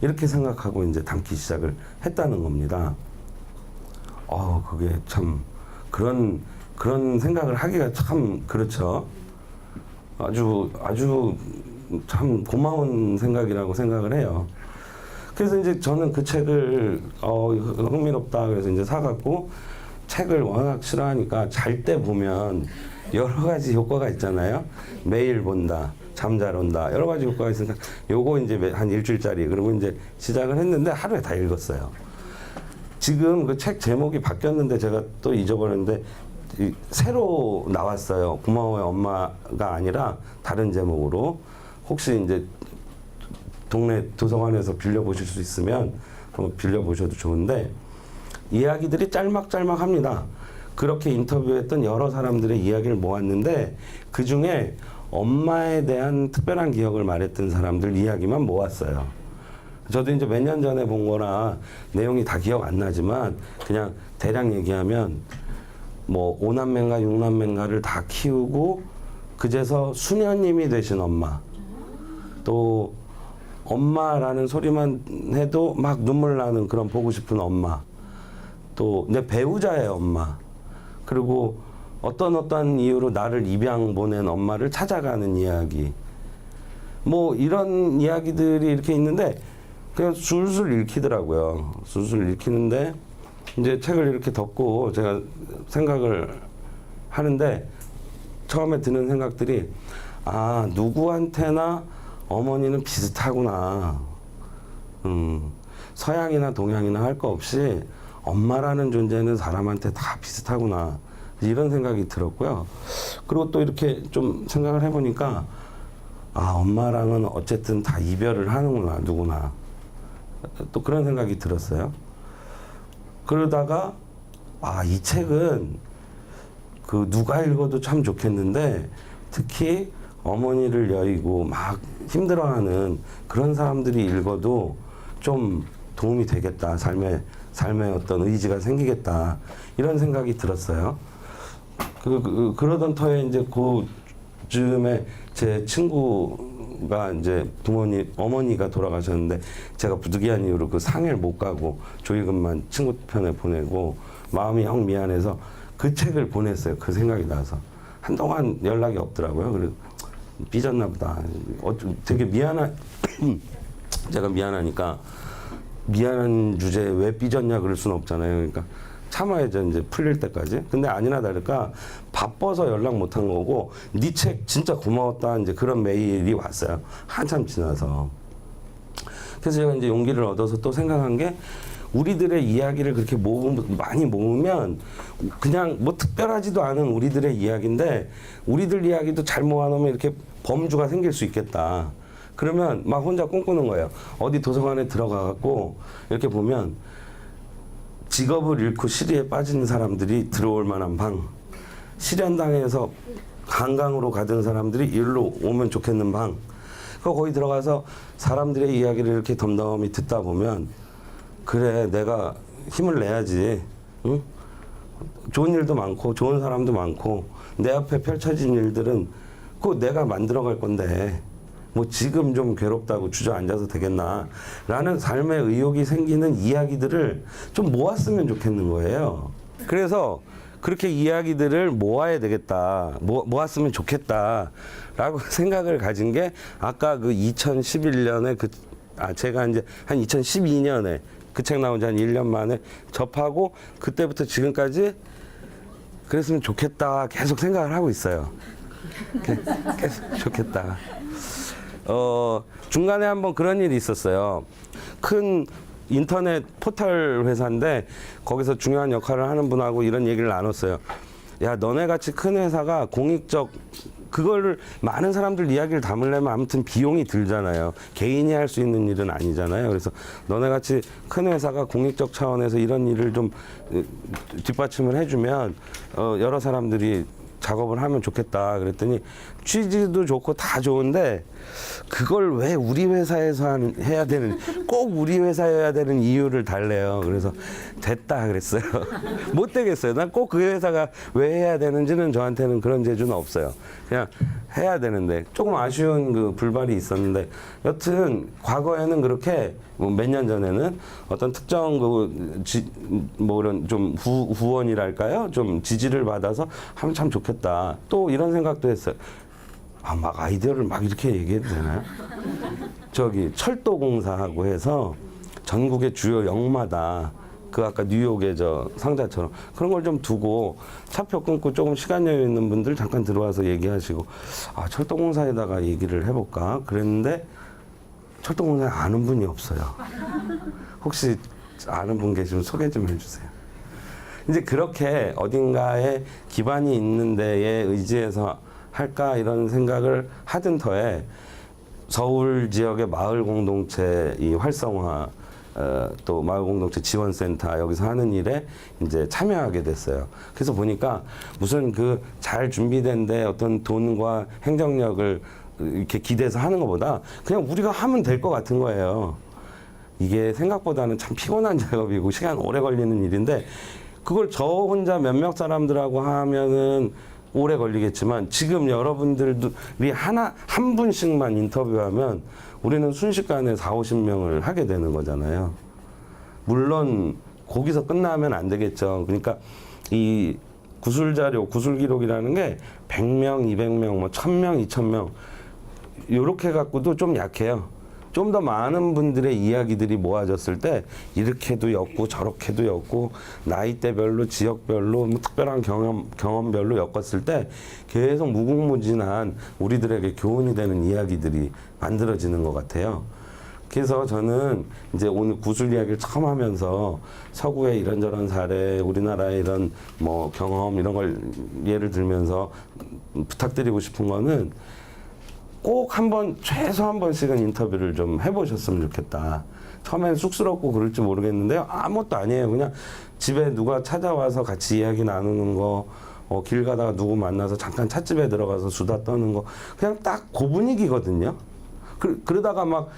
S1: 이렇게 생각하고 이제 담기 시작을 했다는 겁니다. 그게 참 그런 생각을 하기가 참 그렇죠. 아주 참 고마운 생각이라고 생각을 해요. 그래서 이제 저는 그 책을 흥미롭다 그래서 이제 사갖고, 책을 워낙 싫어하니까 잘 때 보면 여러 가지 효과가 있잖아요. 매일 본다, 잠 잘 온다, 여러 가지 효과가 있으니까 요거 이제 한 일주일짜리 그리고 이제 시작을 했는데 하루에 다 읽었어요. 지금 그 책 제목이 바뀌었는데 제가 또 잊어버렸는데 새로 나왔어요. 고마워요 엄마가 아니라 다른 제목으로. 혹시 이제 동네 도서관에서 빌려보실 수 있으면 한번 빌려보셔도 좋은데, 이야기들이 짤막짤막합니다. 그렇게 인터뷰했던 여러 사람들의 이야기를 모았는데, 그 중에 엄마에 대한 특별한 기억을 말했던 사람들 이야기만 모았어요. 저도 이제 몇 년 전에 본 거라 내용이 다 기억 안 나지만, 그냥 대략 얘기하면 뭐 5남매인가 6남매인가를 다 키우고 그제서 수녀님이 되신 엄마, 또 엄마라는 소리만 해도 막 눈물 나는 그런 보고 싶은 엄마, 또 내 배우자의 엄마, 그리고 어떤 이유로 나를 입양 보낸 엄마를 찾아가는 이야기, 뭐 이런 이야기들이 이렇게 있는데 그냥 술술 읽히더라고요. 술술 읽히는데 이제 책을 이렇게 덮고 제가 생각을 하는데, 처음에 드는 생각들이 누구한테나 어머니는 비슷하구나. 서양이나 동양이나 할 거 없이 엄마라는 존재는 사람한테 다 비슷하구나. 이런 생각이 들었고요. 그리고 또 이렇게 좀 생각을 해보니까 엄마랑은 어쨌든 다 이별을 하는구나, 누구나. 또 그런 생각이 들었어요. 그러다가 이 책은 누가 읽어도 참 좋겠는데, 특히 어머니를 여의고 막 힘들어하는 그런 사람들이 읽어도 좀 도움이 되겠다. 삶에 어떤 의지가 생기겠다. 이런 생각이 들었어요. 그러던 터에 이제 그쯤에 제 친구가 이제 어머니가 돌아가셨는데, 제가 부득이한 이유로 그 상해를 못 가고 조의금만 친구 편에 보내고 마음이 영 미안해서 그 책을 보냈어요. 그 생각이 나서. 한동안 연락이 없더라고요. 그래서 삐졌나 보다. 되게 제가 미안하니까 미안한 주제에 왜 삐졌냐 그럴 수는 없잖아요. 그러니까 참아야죠, 이제 풀릴 때까지. 근데 아니나 다를까 바빠서 연락 못한 거고, 네 책 진짜 고마웠다, 이제 그런 메일이 왔어요. 한참 지나서. 그래서 제가 이제 용기를 얻어서 또 생각한 게, 우리들의 이야기를 그렇게 많이 모으면 그냥 뭐 특별하지도 않은 우리들의 이야기인데, 우리들 이야기도 잘 모아놓으면 이렇게 범주가 생길 수 있겠다. 그러면 막 혼자 꿈꾸는 거예요. 어디 도서관에 들어가갖고 이렇게 보면 직업을 잃고 시리에 빠진 사람들이 들어올 만한 방, 실연당해서 한강으로 가던 사람들이 일로 오면 좋겠는 방, 거기 들어가서 사람들의 이야기를 이렇게 덤덤히 듣다 보면, 그래, 내가 힘을 내야지. 응? 좋은 일도 많고 좋은 사람도 많고 내 앞에 펼쳐진 일들은 꼭 내가 만들어갈 건데 뭐 지금 좀 괴롭다고 주저앉아서 되겠나 라는 삶의 의욕이 생기는 이야기들을 좀 모았으면 좋겠는 거예요. 그래서 그렇게 이야기들을 모아야 되겠다, 모았으면 좋겠다 라고 생각을 가진 게, 아까 그 2011년에 제가 이제 한 2012년에 그 책 나온 지 한 1년 만에 접하고, 그때부터 지금까지 그랬으면 좋겠다 계속 생각을 하고 있어요. 계속 좋겠다. 중간에 한번 그런 일이 있었어요. 큰 인터넷 포털 회사인데 거기서 중요한 역할을 하는 분하고 이런 얘기를 나눴어요. 야, 너네 같이 큰 회사가 공익적, 그거를 많은 사람들 이야기를 담으려면 아무튼 비용이 들잖아요. 개인이 할 수 있는 일은 아니잖아요. 그래서 너네 같이 큰 회사가 공익적 차원에서 이런 일을 좀 뒷받침을 해주면 여러 사람들이 작업을 하면 좋겠다 그랬더니, 취지도 좋고 다 좋은데 그걸 왜 우리 회사에서 해야 되는, 꼭 우리 회사여야 되는 이유를 달래요. 그래서 됐다 그랬어요. 못 되겠어요. 난 꼭 그 회사가 왜 해야 되는지는 저한테는 그런 재주는 없어요. 그냥 해야 되는데, 조금 아쉬운 그 불발이 있었는데, 여튼 과거에는 그렇게 뭐 몇 년 전에는 어떤 특정 뭐 이런 좀 후원이랄까요? 좀 지지를 받아서 하면 참 좋겠다. 또 이런 생각도 했어요. 막 아이디어를 막 이렇게 얘기해도 되나요? 저기 철도공사하고 해서 전국의 주요 역마다 그 아까 뉴욕의 저 상자처럼 그런 걸 좀 두고 차표 끊고 조금 시간 여유 있는 분들 잠깐 들어와서 얘기하시고, 철도공사에다가 얘기를 해볼까 그랬는데, 철도공사에 아는 분이 없어요. 혹시 아는 분 계시면 소개 좀 해주세요. 이제 그렇게 어딘가에 기반이 있는 데에 의지해서 할까 이런 생각을 하던 터에 서울 지역의 마을 공동체 이 활성화, 또 마을 공동체 지원센터 여기서 하는 일에 이제 참여하게 됐어요. 그래서 보니까 무슨 그 잘 준비된 데 어떤 돈과 행정력을 이렇게 기대해서 하는 것보다 그냥 우리가 하면 될 것 같은 거예요. 이게 생각보다는 참 피곤한 작업이고 시간 오래 걸리는 일인데, 그걸 저 혼자 몇몇 사람들하고 하면은 오래 걸리겠지만, 지금 여러분들이 한 분씩만 인터뷰하면 우리는 순식간에 40-50명을 하게 되는 거잖아요. 물론 거기서 끝나면 안 되겠죠. 그러니까 이 구술자료, 구술기록이라는 게 100명, 200명, 뭐 1000명, 2000명 요렇게 갖고도 좀 약해요. 좀 더 많은 분들의 이야기들이 모아졌을 때 이렇게도 엮고 저렇게도 엮고 나이대별로 지역별로 뭐 특별한 경험별로 엮었을 때 계속 무궁무진한 우리들에게 교훈이 되는 이야기들이 만들어지는 것 같아요. 그래서 저는 이제 오늘 구술 이야기를 처음 하면서 서구의 이런저런 사례, 우리나라의 이런 뭐 경험 이런 걸 예를 들면서 부탁드리고 싶은 거는, 꼭 최소 한 번씩은 인터뷰를 좀 해보셨으면 좋겠다. 처음엔 쑥스럽고 그럴지 모르겠는데요. 아무것도 아니에요. 그냥 집에 누가 찾아와서 같이 이야기 나누는 거, 길 가다가 누구 만나서 잠깐 찻집에 들어가서 수다 떠는 거, 그냥 딱 그 분위기거든요. 그러다가 막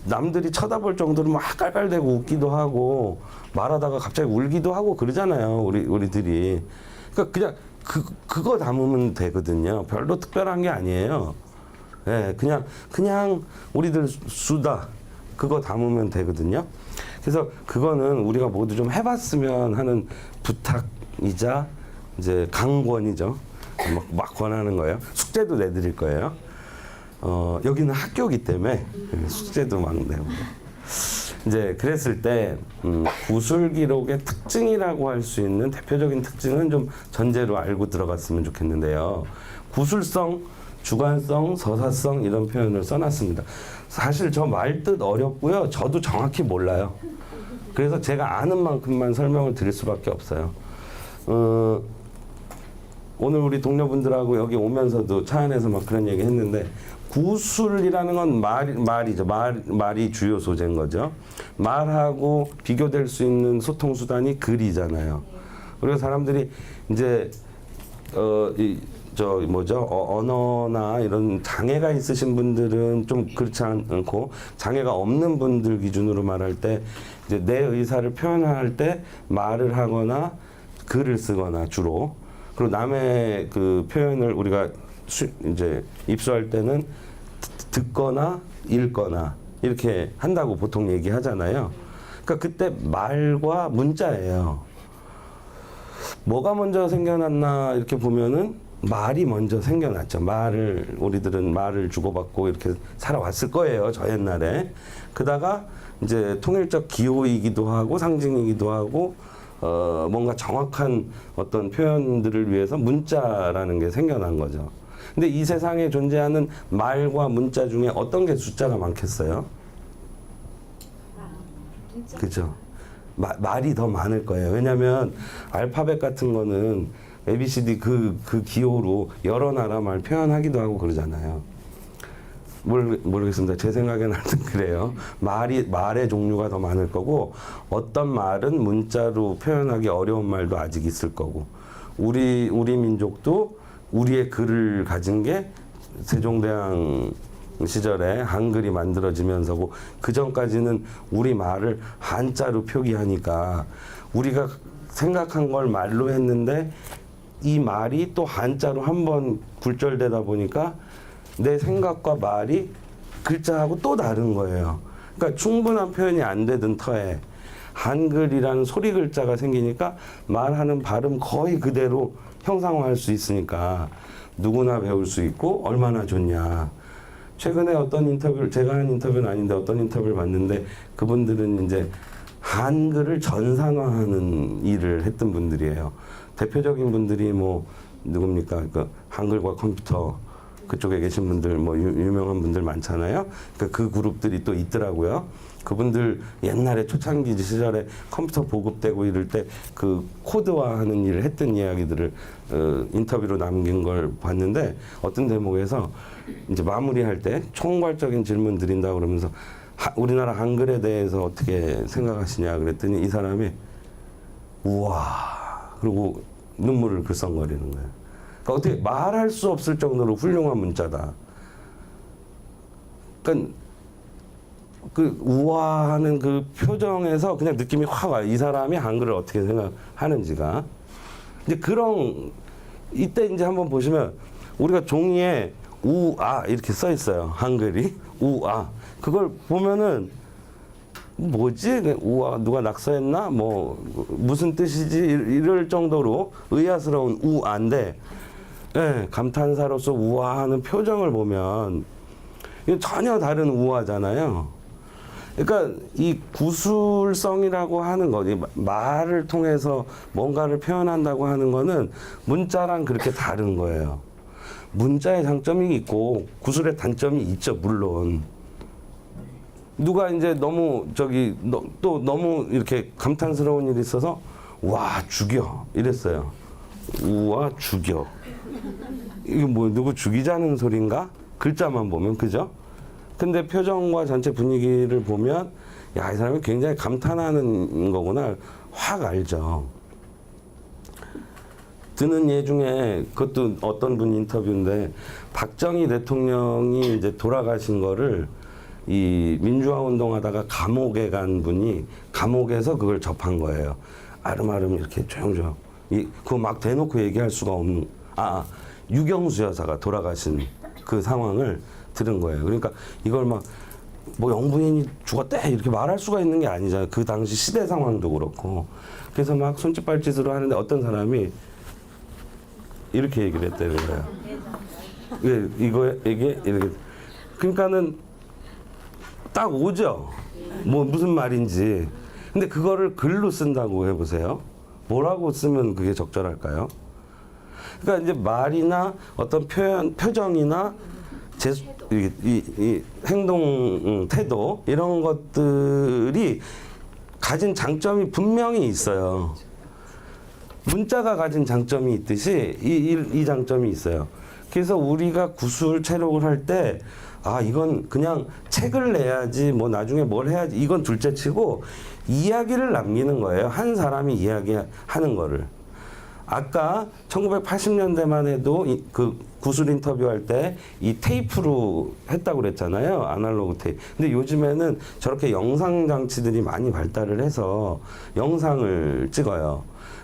S1: 남들이 쳐다볼 정도로 막 깔깔대고 웃기도 하고 말하다가 갑자기 울기도 하고 그러잖아요. 우리들이. 그러니까 그냥 그거 담으면 되거든요. 별로 특별한 게 아니에요. 예, 그냥 우리들 수다 그거 담으면 되거든요. 그래서 그거는 우리가 모두 좀 해봤으면 하는 부탁이자 이제 강권이죠. 막 권하는 거예요. 숙제도 내드릴 거예요. 여기는 학교이기 때문에 숙제도 막 내고. 이제 그랬을 때 구술 기록의 특징이라고 할 수 있는 대표적인 특징은 좀 전제로 알고 들어갔으면 좋겠는데요. 구술성, 주관성, 서사성 이런 표현을 써놨습니다. 사실 저 말 뜻 어렵고요. 저도 정확히 몰라요. 그래서 제가 아는 만큼만 설명을 드릴 수밖에 없어요. 오늘 우리 동료분들하고 여기 오면서도 차 안에서 막 그런 얘기 했는데 구술이라는 건 말이죠. 말이 주요 소재인 거죠. 말하고 비교될 수 있는 소통 수단이 글이잖아요. 그리고 사람들이 이제 언어나 이런 장애가 있으신 분들은 좀 그렇지 않고 장애가 없는 분들 기준으로 말할 때 이제 내 의사를 표현할 때 말을 하거나 글을 쓰거나 주로 그리고 남의 그 표현을 우리가 이제 입수할 때는 듣거나 읽거나 이렇게 한다고 보통 얘기하잖아요. 그러니까 그때 말과 문자예요. 뭐가 먼저 생겨났나 이렇게 보면은 말이 먼저 생겨났죠. 우리들은 말을 주고받고 이렇게 살아왔을 거예요. 저 옛날에. 그다가 이제 통일적 기호이기도 하고 상징이기도 하고 뭔가 정확한 어떤 표현들을 위해서 문자라는 게 생겨난 거죠. 근데 이 세상에 존재하는 말과 문자 중에 어떤 게 숫자가 많겠어요? 그죠? 말이 더 많을 거예요. 왜냐하면 알파벳 같은 거는 ABCD 그 기호로 여러 나라 말 표현하기도 하고 그러잖아요. 모르겠습니다. 제 생각에는 하여튼 그래요. 말의 종류가 더 많을 거고 어떤 말은 문자로 표현하기 어려운 말도 아직 있을 거고 우리 민족도 우리의 글을 가진 게 세종대왕 시절에 한글이 만들어지면서고 그 전까지는 우리 말을 한자로 표기하니까 우리가 생각한 걸 말로 했는데 이 말이 또 한자로 한번 굴절되다 보니까 내 생각과 말이 글자하고 또 다른 거예요. 그러니까 충분한 표현이 안 되던 터에 한글이라는 소리 글자가 생기니까 말하는 발음 거의 그대로 형상화할 수 있으니까 누구나 배울 수 있고 얼마나 좋냐. 최근에 어떤 인터뷰를 제가 한 인터뷰는 아닌데 어떤 인터뷰를 봤는데 그분들은 이제 한글을 전산화하는 일을 했던 분들이에요. 대표적인 분들이 뭐 누굽니까? 그 한글과 컴퓨터 그쪽에 계신 분들 뭐 유명한 분들 많잖아요. 그 그룹들이 또 있더라고요. 그분들 옛날에 초창기 시절에 컴퓨터 보급되고 이럴 때 그 코드화하는 일을 했던 이야기들을 인터뷰로 남긴 걸 봤는데 어떤 대목에서 이제 마무리할 때 총괄적인 질문 드린다 그러면서 우리나라 한글에 대해서 어떻게 생각하시냐 그랬더니 이 사람이 우와 그리고 눈물을 글썽거리는 거예요. 그러니까 어떻게 말할 수 없을 정도로 훌륭한 문자다. 그러니까 그 우아하는 그 표정에서 그냥 느낌이 확 와요. 이 사람이 한글을 어떻게 생각하는지가. 이제 이때 이제 한번 보시면 우리가 종이에 우아 이렇게 써 있어요. 한글이 우아. 그걸 보면은 뭐지? 우아 누가 낙서했나? 뭐 무슨 뜻이지? 이럴 정도로 의아스러운 우아인데 예, 감탄사로서 우아하는 표정을 보면 이건 전혀 다른 우아잖아요. 그러니까 이 구술성이라고 하는 거, 말을 통해서 뭔가를 표현한다고 하는 거는 문자랑 그렇게 다른 거예요. 문자의 장점이 있고 구술의 단점이 있죠, 물론. 누가 이제 너무 또 너무 이렇게 감탄스러운 일이 있어서 와 죽여 이랬어요. 우와 죽여. 이게 뭐 누구 죽이자는 소린가? 글자만 보면 그죠? 근데 표정과 전체 분위기를 보면 야, 이 사람이 굉장히 감탄하는 거구나 확 알죠. 드는 예 중에 그것도 어떤 분 인터뷰인데 박정희 대통령이 이제 돌아가신 거를 이 민주화 운동하다가 감옥에 간 분이 감옥에서 그걸 접한 거예요. 아름아름 이렇게 조용조용. 그거 막 대놓고 얘기할 수가 없는 유경수 여사가 돌아가신 그 상황을 들은 거예요. 그러니까 이걸 막 뭐 영부인이 죽었대 이렇게 말할 수가 있는 게 아니잖아요. 그 당시 시대 상황도 그렇고. 그래서 막 손짓발짓으로 하는데 어떤 사람이 이렇게 얘기를 했다는 거예요. 이게 이렇게 그러니까는 딱 오죠. 뭐 무슨 말인지. 근데 그거를 글로 쓴다고 해보세요. 뭐라고 쓰면 그게 적절할까요? 그러니까 이제 말이나 어떤 표정이나 이 행동, 태도 이런 것들이 가진 장점이 분명히 있어요. 문자가 가진 장점이 있듯이 이 장점이 있어요. 그래서 우리가 구술 체록을 할 때 이건 그냥 책을 내야지 뭐 나중에 뭘 해야지 이건 둘째치고 이야기를 남기는 거예요. 한 사람이 이야기하는 거를. 아까 1980년대만 해도 그 구술 인터뷰할 때 이 테이프로 했다고 그랬잖아요. 아날로그 테이프. 근데 요즘에는 저렇게 영상 장치들이 많이 발달을 해서 영상을 찍어요.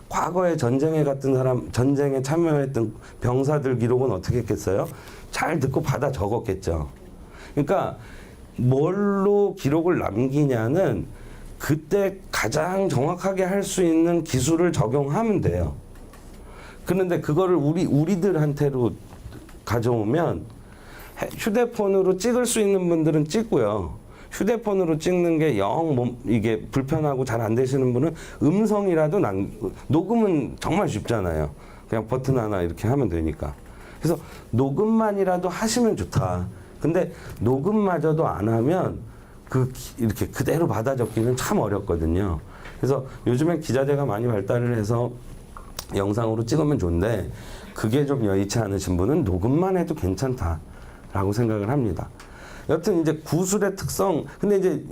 S1: 과거에 전쟁에 갔던 사람, 전쟁에 참여했던 병사들 기록은 어떻게 했겠어요? 잘 듣고 받아 적었겠죠. 그러니까 뭘로 기록을 남기냐는 그때 가장 정확하게 할 수 있는 기술을 적용하면 돼요. 그런데 그거를 우리들한테로 가져오면 휴대폰으로 찍을 수 있는 분들은 찍고요. 휴대폰으로 찍는 게 이게 불편하고 잘 안 되시는 분은 음성이라도 녹음은 정말 쉽잖아요. 그냥 버튼 하나 이렇게 하면 되니까. 그래서 녹음만이라도 하시면 좋다. 근데 녹음마저도 안 하면 이렇게 그대로 받아 적기는 참 어렵거든요. 그래서 요즘엔 기자재가 많이 발달을 해서 영상으로 찍으면 좋은데 그게 좀 여의치 않으신 분은 녹음만 해도 괜찮다라고 생각을 합니다. 여튼 이제 구술의 특성, 근데 이제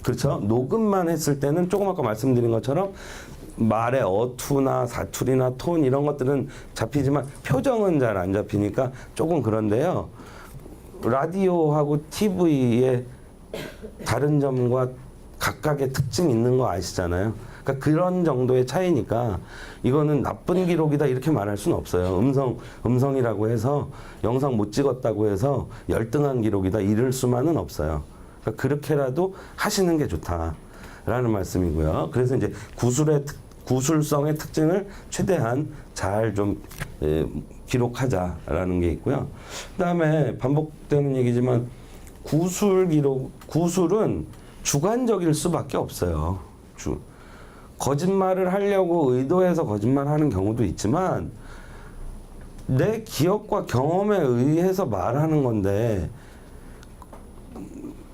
S1: 그렇죠. 녹음만 했을 때는 조금 아까 말씀드린 것처럼 말의 어투나 사투리나 톤 이런 것들은 잡히지만 표정은 잘 안 잡히니까 조금 그런데요. 라디오하고 TV의 다른 점과 각각의 특징이 있는 거 아시잖아요. 그러니까 그런 정도의 차이니까 이거는 나쁜 기록이다 이렇게 말할 수는 없어요. 음성이라고 해서 영상 못 찍었다고 해서 열등한 기록이다 이럴 수만은 없어요. 그러니까 그렇게라도 하시는 게 좋다라는 말씀이고요. 그래서 이제 구술성의 특징을 최대한 잘 좀 기록하자라는 게 있고요. 그다음에 반복되는 얘기지만 구술은 주관적일 수밖에 없어요. 거짓말을 하려고 의도해서 거짓말하는 경우도 있지만 내 기억과 경험에 의해서 말하는 건데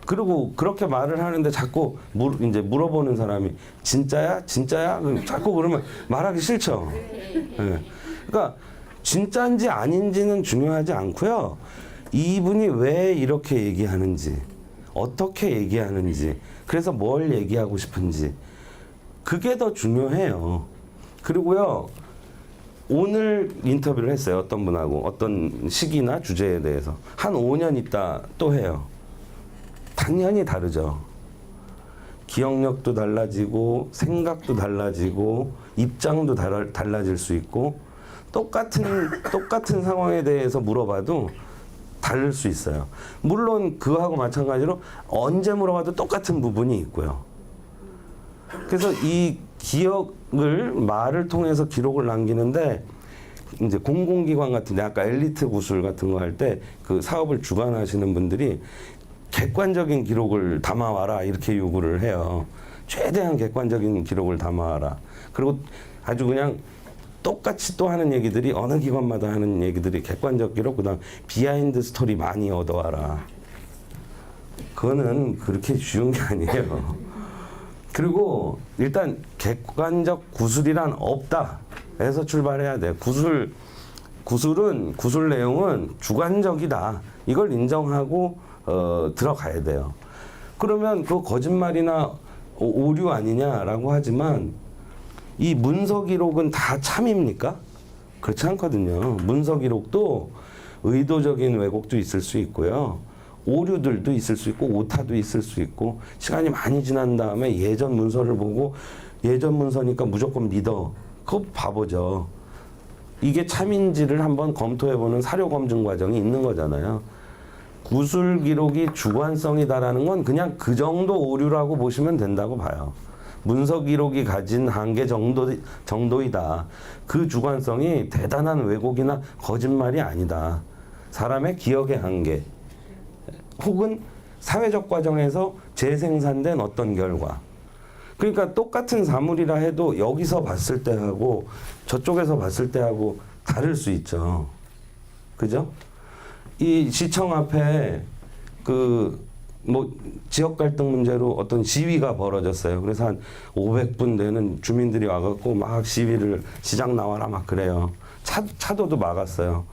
S1: 그리고 그렇게 말을 하는데 자꾸 이제 물어보는 사람이 진짜야? 진짜야? 자꾸 그러면 말하기 싫죠. 네. 그러니까 진짜인지 아닌지는 중요하지 않고요. 이분이 왜 이렇게 얘기하는지, 어떻게 얘기하는지, 그래서 뭘 얘기하고 싶은지 그게 더 중요해요. 그리고요, 오늘 인터뷰를 했어요. 어떤 분하고 어떤 시기나 주제에 대해서 한 5년 있다 또 해요. 당연히 다르죠. 기억력도 달라지고 생각도 달라지고 입장도 달라질 수 있고 똑같은 상황에 대해서 물어봐도 다를 수 있어요. 물론 그거하고 마찬가지로 언제 물어봐도 똑같은 부분이 있고요. 그래서 이 기억을 말을 통해서 기록을 남기는데 이제 공공기관 같은 데 아까 엘리트 구술 같은 거 할 때 그 사업을 주관하시는 분들이 객관적인 기록을 담아와라 이렇게 요구를 해요. 최대한 객관적인 기록을 담아와라. 그리고 아주 그냥 똑같이 또 하는 얘기들이 어느 기관마다 하는 얘기들이 객관적 기록 그다음 비하인드 스토리 많이 얻어와라. 그거는 그렇게 쉬운 게 아니에요. 그리고 일단 객관적 구술이란 없다 해서 출발해야 돼요. 구술은 구술 내용은 주관적이다. 이걸 인정하고 들어가야 돼요. 그러면 그 거짓말이나 오류 아니냐라고 하지만 이 문서 기록은 다 참입니까? 그렇지 않거든요. 문서 기록도 의도적인 왜곡도 있을 수 있고요. 오류들도 있을 수 있고 오타도 있을 수 있고 시간이 많이 지난 다음에 예전 문서를 보고 예전 문서니까 무조건 믿어. 그거 바보죠. 이게 참인지를 한번 검토해보는 사료 검증 과정이 있는 거잖아요. 구술 기록이 주관성이다라는 건 그냥 그 정도 오류라고 보시면 된다고 봐요. 문서 기록이 가진 한계 정도이다. 그 주관성이 대단한 왜곡이나 거짓말이 아니다. 사람의 기억의 한계. 혹은 사회적 과정에서 재생산된 어떤 결과. 그러니까 똑같은 사물이라 해도 여기서 봤을 때하고 저쪽에서 봤을 때하고 다를 수 있죠. 그죠? 이 시청 앞에 뭐 지역 갈등 문제로 어떤 시위가 벌어졌어요. 그래서 한 500분 되는 주민들이 와갖고 막 시위를 시장 나와라 막 그래요. 차도도 막았어요.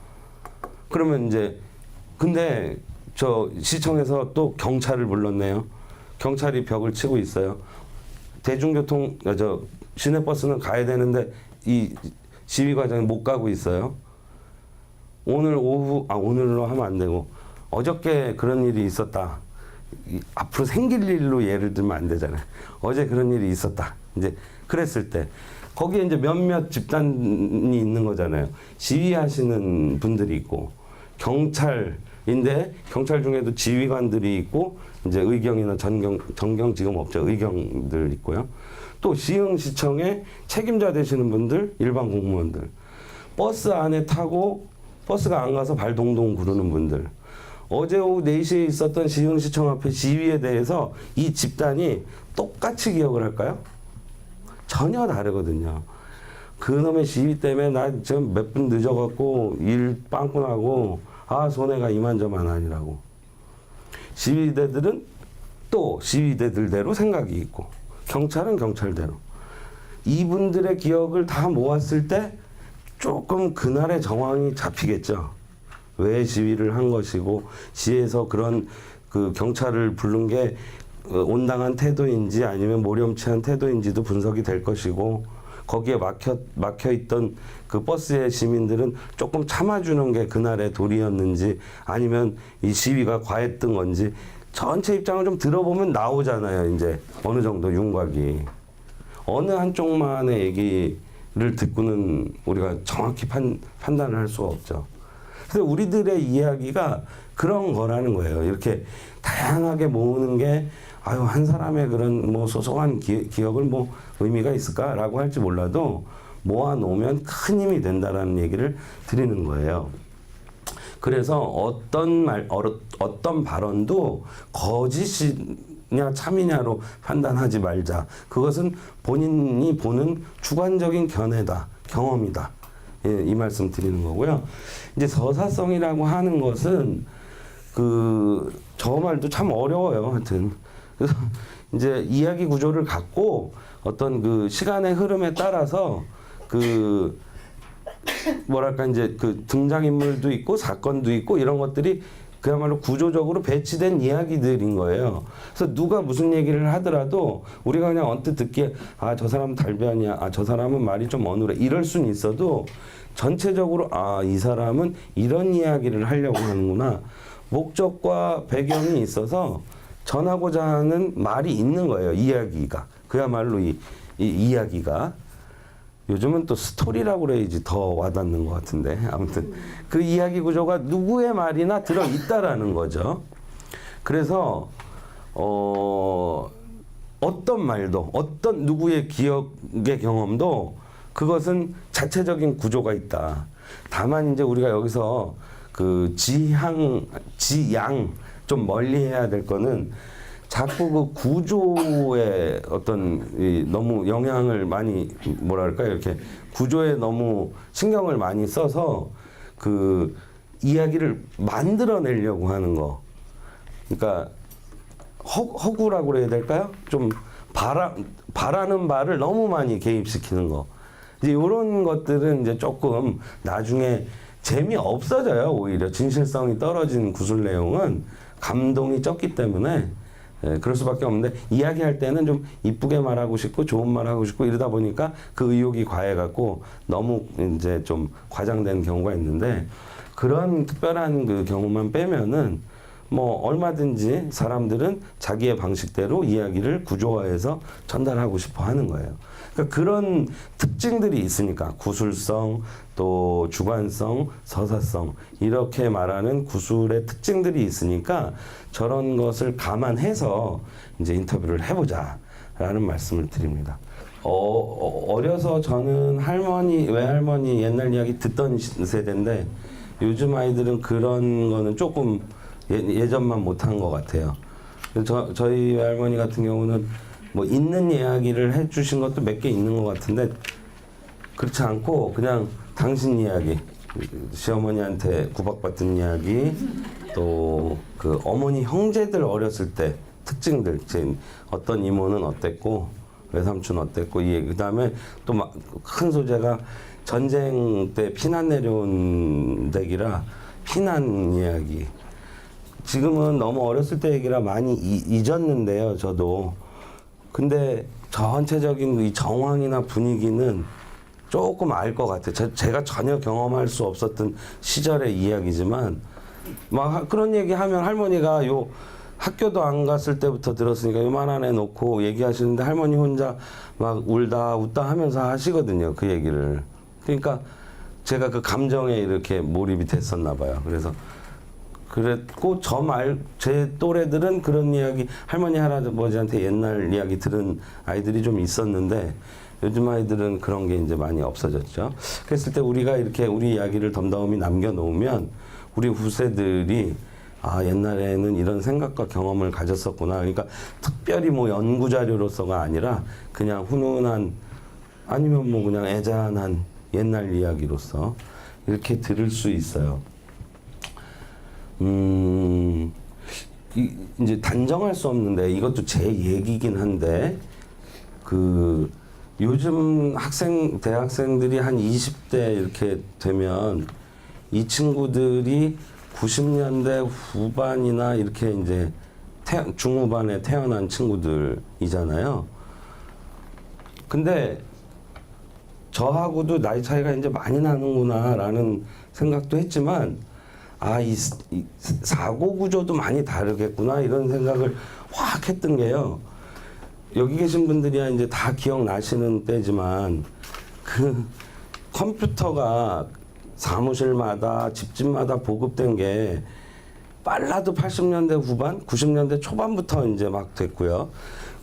S1: 그러면 이제 근데 저 시청에서 또 경찰을 불렀네요. 경찰이 벽을 치고 있어요. 대중교통 시내버스는 가야 되는데 이 시위 과정에 못 가고 있어요. 오늘 오후 오늘로 하면 안 되고 어저께 그런 일이 있었다. 앞으로 생길 일로 예를 들면 안 되잖아요. 어제 그런 일이 있었다. 이제 그랬을 때 거기에 이제 몇몇 집단이 있는 거잖아요. 시위하시는 분들이 있고 경찰인데 경찰 중에도 지휘관들이 있고 이제 의경이나 전경 지금 없죠. 의경들 있고요. 또 시흥시청에 책임자 되시는 분들, 일반 공무원들, 버스 안에 타고 버스가 안 가서 발 동동 구르는 분들. 어제 오후 4시에 있었던 시흥시청 앞에 시위에 대해서 이 집단이 똑같이 기억을 할까요? 전혀 다르거든요. 그놈의 시위 때문에 나 지금 몇 분 늦어갖고 일 빵꾸 나고 손해가 이만저만 아니라고. 시위대들은 또 시위대들대로 생각이 있고 경찰은 경찰대로. 이분들의 기억을 다 모았을 때 조금 그날의 정황이 잡히겠죠. 왜 시위를 한 것이고 시에서 그런 그 경찰을 부른 게 온당한 태도인지 아니면 모렴치한 태도인지도 분석이 될 것이고 거기에 막혀 있던 그 버스의 시민들은 조금 참아주는 게 그날의 도리였는지 아니면 이 시위가 과했던 건지 전체 입장을 좀 들어보면 나오잖아요. 이제 어느 정도 윤곽이. 어느 한쪽만의 얘기를 듣고는 우리가 정확히 판단을 할 수가 없죠. 그래서 우리들의 이야기가 그런 거라는 거예요. 이렇게 다양하게 모으는 게 한 사람의 그런 뭐 소소한 기억을 뭐 의미가 있을까라고 할지 몰라도 모아놓으면 큰 힘이 된다라는 얘기를 드리는 거예요. 그래서 어떤 발언도 거짓이냐 참이냐로 판단하지 말자. 그것은 본인이 보는 주관적인 견해다, 경험이다. 예, 이 말씀 드리는 거고요. 이제 서사성이라고 하는 것은 저 말도 참 어려워요. 하여튼. 그래서 이제 이야기 구조를 갖고 어떤 그 시간의 흐름에 따라서 뭐랄까 이제 등장인물도 있고 사건도 있고 이런 것들이 그야말로 구조적으로 배치된 이야기들인 거예요. 그래서 누가 무슨 얘기를 하더라도 우리가 그냥 언뜻 듣기에 저 사람은 달변이야. 저 사람은 말이 좀 어눌해. 이럴 수는 있어도 전체적으로 이 사람은 이런 이야기를 하려고 하는구나. 목적과 배경이 있어서 전하고자 하는 말이 있는 거예요. 이야기가. 그야말로 이 이야기가. 요즘은 또 스토리라고 그래야지 더 와닿는 것 같은데. 아무튼 그 이야기 구조가 누구의 말이나 들어있다라는 거죠. 그래서 어떤 말도 어떤 누구의 기억의 경험도 그것은 자체적인 구조가 있다. 다만 이제 우리가 여기서 지양 좀 멀리 해야 될 거는 자꾸 그 구조에 너무 영향을 많이 이렇게 구조에 너무 신경을 많이 써서 이야기를 만들어내려고 하는 거. 그러니까 허구라고 그래야 될까요? 좀 바라는 바를 너무 많이 개입시키는 거. 이제 이런 것들은 이제 조금 나중에 재미없어져요. 오히려 진실성이 떨어진 구술 내용은 감동이 적기 때문에 그럴 수밖에 없는데 이야기할 때는 좀 이쁘게 말하고 싶고 좋은 말하고 싶고 이러다 보니까 그 의욕이 과해갖고 너무 이제 좀 과장된 경우가 있는데 그런 특별한 경우만 빼면은 뭐 얼마든지 사람들은 자기의 방식대로 이야기를 구조화해서 전달하고 싶어 하는 거예요. 그러니까 그런 특징들이 있으니까 구술성, 또 주관성, 서사성 이렇게 말하는 구술의 특징들이 있으니까 저런 것을 감안해서 이제 인터뷰를 해보자라는 말씀을 드립니다. 어려서 저는 외할머니 옛날 이야기 듣던 세대인데 요즘 아이들은 그런 거는 조금 예전만 못한 것 같아요. 저희 할머니 같은 경우는 뭐 있는 이야기를 해주신 것도 몇 개 있는 것 같은데 그렇지 않고 그냥 당신 이야기, 시어머니한테 구박받던 이야기, 또 그 어머니 형제들 어렸을 때 특징들, 어떤 이모는 어땠고 외삼촌 어땠고 이 얘기. 그다음에 또 큰 소재가 전쟁 때 피난 내려온 댁이라 피난 이야기. 지금은 너무 어렸을 때 얘기라 많이 잊었는데요, 저도. 근데 전체적인 이 정황이나 분위기는 조금 알 것 같아요. 제가 전혀 경험할 수 없었던 시절의 이야기지만 막 그런 얘기하면 할머니가 요 학교도 안 갔을 때부터 들었으니까 요만한 애 놓고 얘기하시는데 할머니 혼자 막 울다 웃다 하면서 하시거든요, 그 얘기를. 그러니까 제가 그 감정에 이렇게 몰입이 됐었나 봐요. 그래서 그랬고 제 또래들은 그런 이야기 할머니 할아버지한테 옛날 이야기 들은 아이들이 좀 있었는데 요즘 아이들은 그런 게 이제 많이 없어졌죠. 그랬을 때 우리가 이렇게 우리 이야기를 덤덤히 남겨놓으면 우리 후세들이 아 옛날에는 이런 생각과 경험을 가졌었구나. 그러니까 특별히 뭐 연구 자료로서가 아니라 그냥 훈훈한 아니면 뭐 그냥 애잔한 옛날 이야기로서 이렇게 들을 수 있어요. 이제 단정할 수 없는데 이것도 제 얘기긴 한데 그 요즘 대학생들이 한 20대 이렇게 되면 이 친구들이 90년대 후반이나 이렇게 이제 중후반에 태어난 친구들이잖아요. 근데 저하고도 나이 차이가 이제 많이 나는구나라는 생각도 했지만 이 사고 구조도 많이 다르겠구나 이런 생각을 확 했던 게요. 여기 계신 분들이야 이제 다 기억나시는 때지만 그 컴퓨터가 사무실마다 집집마다 보급된 게 빨라도 80년대 후반, 90년대 초반부터 이제 막 됐고요.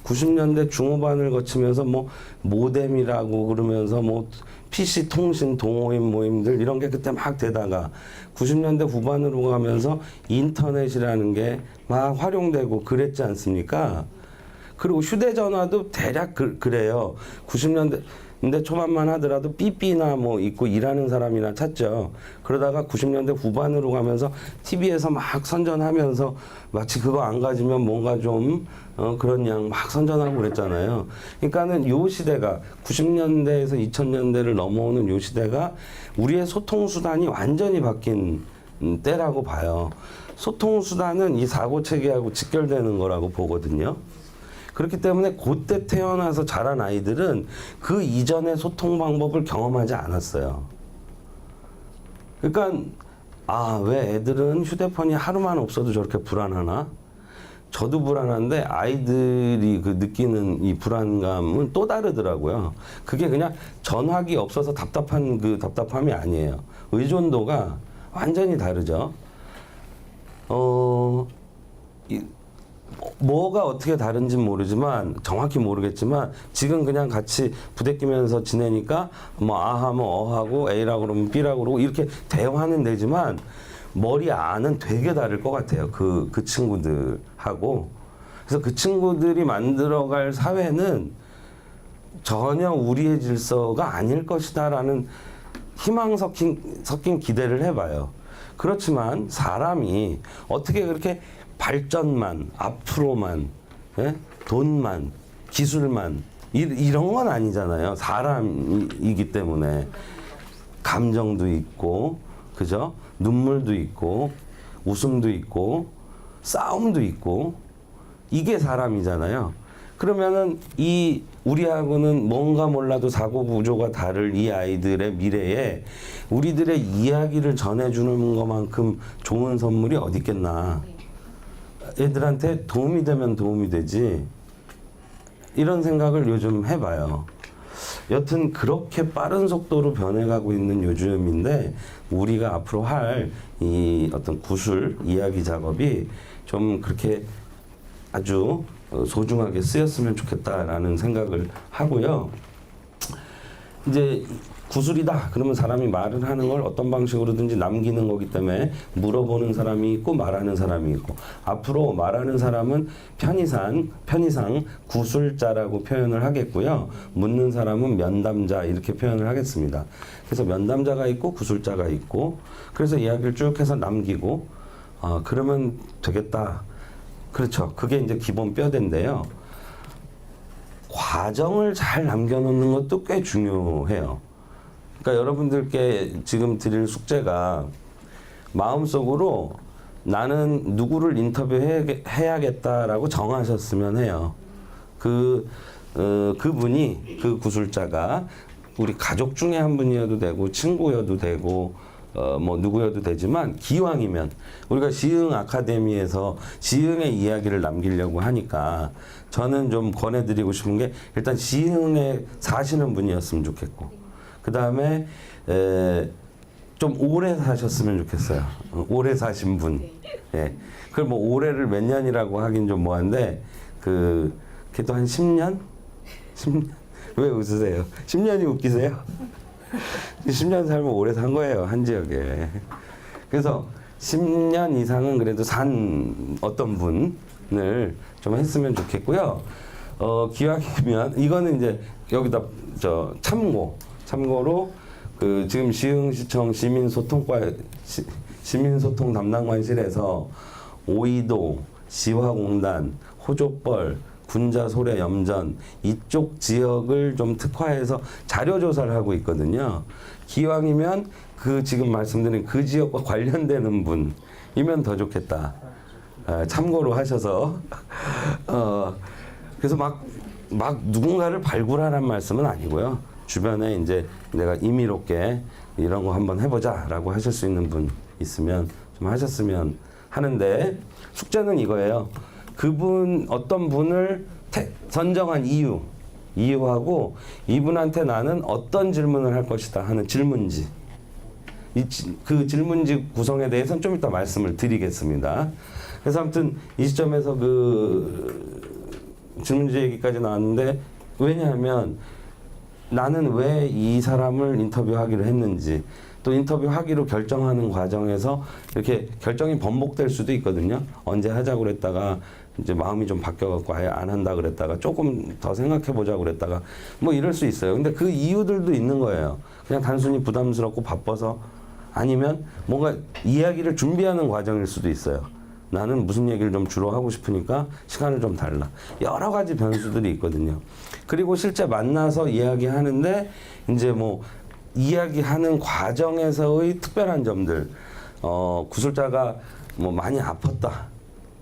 S1: 90년대 중후반을 거치면서 뭐 모뎀이라고 그러면서 뭐 PC 통신 동호인 모임들 이런 게 그때 막 되다가 90년대 후반으로 가면서 인터넷이라는 게 막 활용되고 그랬지 않습니까? 그리고 휴대전화도 대략 그래요. 90년대 초반만 하더라도 삐삐나 뭐 있고 일하는 사람이나 찾죠. 그러다가 90년대 후반으로 가면서 TV에서 막 선전하면서 마치 그거 안 가지면 뭔가 좀 그런 양 막 선전하고 그랬잖아요. 그러니까는 요 시대가 90년대에서 2000년대를 넘어오는 요 시대가 우리의 소통 수단이 완전히 바뀐 때라고 봐요. 소통 수단은 이 사고 체계하고 직결되는 거라고 보거든요. 그렇기 때문에 그때 태어나서 자란 아이들은 그 이전의 소통 방법을 경험하지 않았어요. 그러니까 왜 애들은 휴대폰이 하루만 없어도 저렇게 불안하나? 저도 불안한데 아이들이 그 느끼는 이 불안감은 또 다르더라고요. 그게 그냥 전화기 없어서 답답한 그 답답함이 아니에요. 의존도가 완전히 다르죠. 뭐가 어떻게 다른지는 모르지만 정확히 모르겠지만 지금 그냥 같이 부대끼면서 지내니까 뭐 아하면 어하고 A라고 그러면 B라고 그러고 이렇게 대화는 되지만 머리 안은 되게 다를 것 같아요. 그 친구들하고. 그래서 그 친구들이 만들어갈 사회는 전혀 우리의 질서가 아닐 것이다라는 희망 섞인 기대를 해봐요. 그렇지만 사람이 어떻게 그렇게 발전만, 앞으로만, 돈만, 기술만 이런 건 아니잖아요. 사람이기 때문에 감정도 있고, 그죠? 눈물도 있고, 웃음도 있고, 싸움도 있고, 이게 사람이잖아요. 그러면은 우리하고는 뭔가 몰라도 사고 구조가 다를 이 아이들의 미래에 우리들의 이야기를 전해주는 것만큼 좋은 선물이 어디 있겠나. 애들한테 도움이 되면 도움이 되지. 이런 생각을 요즘 해봐요. 여튼 그렇게 빠른 속도로 변해가고 있는 요즘인데 우리가 앞으로 할 이 어떤 구술 이야기 작업이 좀 그렇게 아주 소중하게 쓰였으면 좋겠다라는 생각을 하고요. 이제 구술이다 그러면 사람이 말을 하는 걸 어떤 방식으로든지 남기는 거기 때문에 물어보는 사람이 있고 말하는 사람이 있고, 앞으로 말하는 사람은 편의상 구술자라고 표현을 하겠고요, 묻는 사람은 면담자 이렇게 표현을 하겠습니다. 그래서 면담자가 있고 구술자가 있고, 그래서 이야기를 쭉 해서 남기고 그러면 되겠다. 그렇죠. 그게 이제 기본 뼈대인데요. 과정을 잘 남겨놓는 것도 꽤 중요해요. 그러니까 여러분들께 지금 드릴 숙제가 마음속으로 나는 누구를 인터뷰해야겠다라고 정하셨으면 해요. 그분이, 그 구술자가 우리 가족 중에 한 분이어도 되고 친구여도 되고 뭐 누구여도 되지만, 기왕이면 우리가 시흥 아카데미에서 시흥의 이야기를 남기려고 하니까 저는 좀 권해드리고 싶은 게, 일단 시흥에 사시는 분이었으면 좋겠고, 그 다음에 좀 오래 사셨으면 좋겠어요. 오래 사신 분. 예. 그걸 뭐 올해를 몇 년이라고 하긴 좀 뭐한데, 그래도 한 10년? 10년? 왜 웃으세요? 10년이 웃기세요? 10년 살면 오래 산 거예요, 한 지역에. 그래서 10년 이상은 그래도 산 어떤 분을 좀 했으면 좋겠고요. 기왕이면, 이거는 이제 여기다 참고로 지금 시흥시청 시민소통 담당관실에서 오이도, 시화공단, 호족벌, 군자, 소래, 염전 이쪽 지역을 좀 특화해서 자료 조사를 하고 있거든요. 기왕이면 지금 말씀드린 그 지역과 관련되는 분이면 더 좋겠다. 참고로 하셔서 그래서 막 누군가를 발굴하라는 말씀은 아니고요. 주변에 이제 내가 임의롭게 이런 거 한번 해보자라고 하실 수 있는 분 있으면 좀 하셨으면 하는데, 숙제는 이거예요. 어떤 분을 선정한 이유하고 이분한테 나는 어떤 질문을 할 것이다 하는 질문지, 그 질문지 구성에 대해서는 좀 이따 말씀을 드리겠습니다. 그래서 아무튼 이 시점에서 질문지 얘기까지 나왔는데, 왜냐하면 나는 왜 이 사람을 인터뷰하기로 했는지, 또 인터뷰하기로 결정하는 과정에서 이렇게 결정이 번복될 수도 있거든요. 언제 하자고 그랬다가 이제 마음이 좀 바뀌어갖고 아예 안 한다 그랬다가 조금 더 생각해보자고 그랬다가 뭐 이럴 수 있어요. 근데 그 이유들도 있는 거예요. 그냥 단순히 부담스럽고 바빠서, 아니면 뭔가 이야기를 준비하는 과정일 수도 있어요. 나는 무슨 얘기를 좀 주로 하고 싶으니까 시간을 좀 달라. 여러 가지 변수들이 있거든요. 그리고 실제 만나서 이야기하는데 이제 뭐 이야기하는 과정에서의 특별한 점들, 구술자가 뭐 많이 아팠다,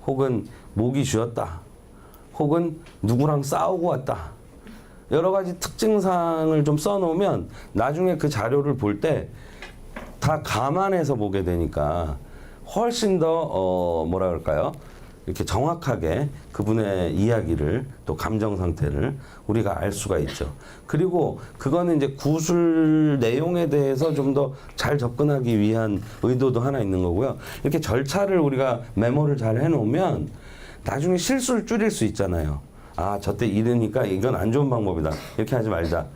S1: 혹은 목이 쉬었다, 혹은 누구랑 싸우고 왔다, 여러 가지 특징사항을 좀 써놓으면 나중에 그 자료를 볼 때 다 감안해서 보게 되니까 훨씬 더 뭐라 그럴까요? 이렇게 정확하게 그분의 이야기를, 또 감정 상태를 우리가 알 수가 있죠. 그리고 그거는 이제 구술 내용에 대해서 좀 더 잘 접근하기 위한 의도도 하나 있는 거고요. 이렇게 절차를 우리가 메모를 잘 해놓으면 나중에 실수를 줄일 수 있잖아요. 아, 저때 이러니까 이건 안 좋은 방법이다. 이렇게 하지 말자.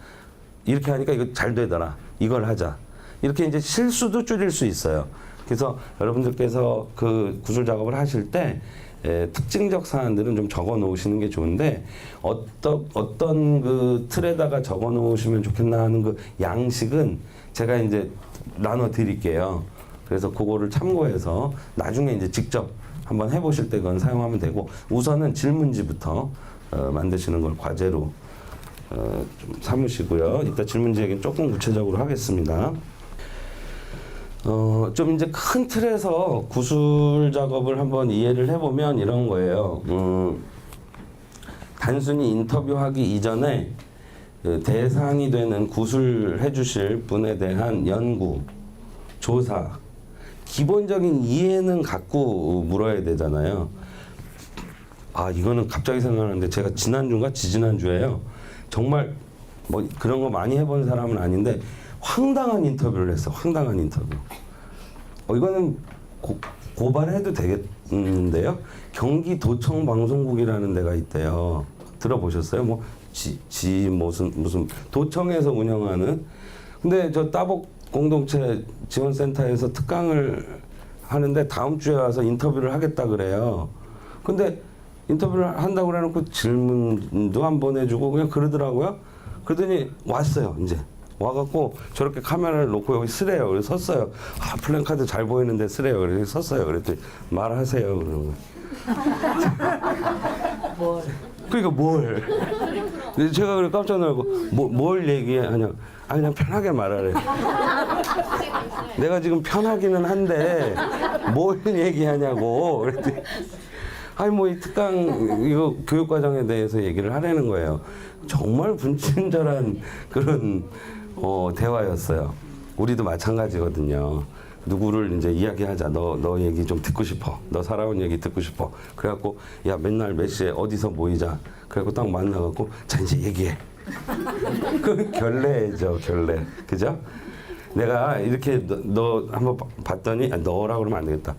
S1: 이렇게 하니까 이거 잘 되더라. 이걸 하자. 이렇게 이제 실수도 줄일 수 있어요. 그래서 여러분들께서 그 구술 작업을 하실 때 특징적 사안들은 좀 적어 놓으시는 게 좋은데, 어떤 그 틀에다가 적어 놓으시면 좋겠나 하는 그 양식은 제가 이제 나눠 드릴게요. 그래서 그거를 참고해서 나중에 이제 직접 한번 해보실 때 그건 사용하면 되고, 우선은 질문지부터 만드시는 걸 과제로 좀 삼으시고요. 이따 질문지 얘기는 조금 구체적으로 하겠습니다. 좀 이제 큰 틀에서 구술 작업을 한번 이해를 해보면 이런 거예요. 단순히 인터뷰하기 이전에 대상이 되는 구술 해주실 분에 대한 연구, 조사, 기본적인 이해는 갖고 물어야 되잖아요. 아, 이거는 갑자기 생각나는데 제가 지난주인가 지지난주에요. 정말 뭐 그런 거 많이 해본 사람은 아닌데 황당한 인터뷰를 했어. 황당한 인터뷰. 이거는 고발해도 되겠는데요. 경기도청 방송국이라는 데가 있대요. 들어보셨어요? 뭐 무슨 도청에서 운영하는, 근데 저 따복 공동체 지원센터에서 특강을 하는데 다음 주에 와서 인터뷰를 하겠다 그래요. 근데 인터뷰를 한다고 그래놓고 질문도 안 보내주고 그냥 그러더라고요. 그러더니 왔어요. 이제 와갖고 저렇게 카메라를 놓고 여기 쓰래요. 그래서 섰어요. 아, 플랜카드 잘 보이는데 쓰래요. 그래서 섰어요. 그랬더니 말하세요. 그러는 거예요.
S2: 뭘.
S1: 그러니까 뭘? 근데 제가 그래 깜짝 놀라고 뭘 얘기하냐? 아 그냥 편하게 말하래. 내가 지금 편하기는 한데 뭘 얘기하냐고. 그랬더니 아니 뭐 이 특강 이거 교육 과정에 대해서 얘기를 하라는 거예요. 정말 분친절한 그런 대화였어요. 우리도 마찬가지거든요. 누구를 이제 이야기하자. 너 얘기 좀 듣고 싶어. 너 살아온 얘기 듣고 싶어. 그래갖고 야 맨날 몇 시에 어디서 모이자. 그래갖고 딱 만나갖고 자 이제 얘기해. 그 결례죠 결례. 그죠? 내가 이렇게 너 한번 봤더니 너라고 그러면 안 되겠다.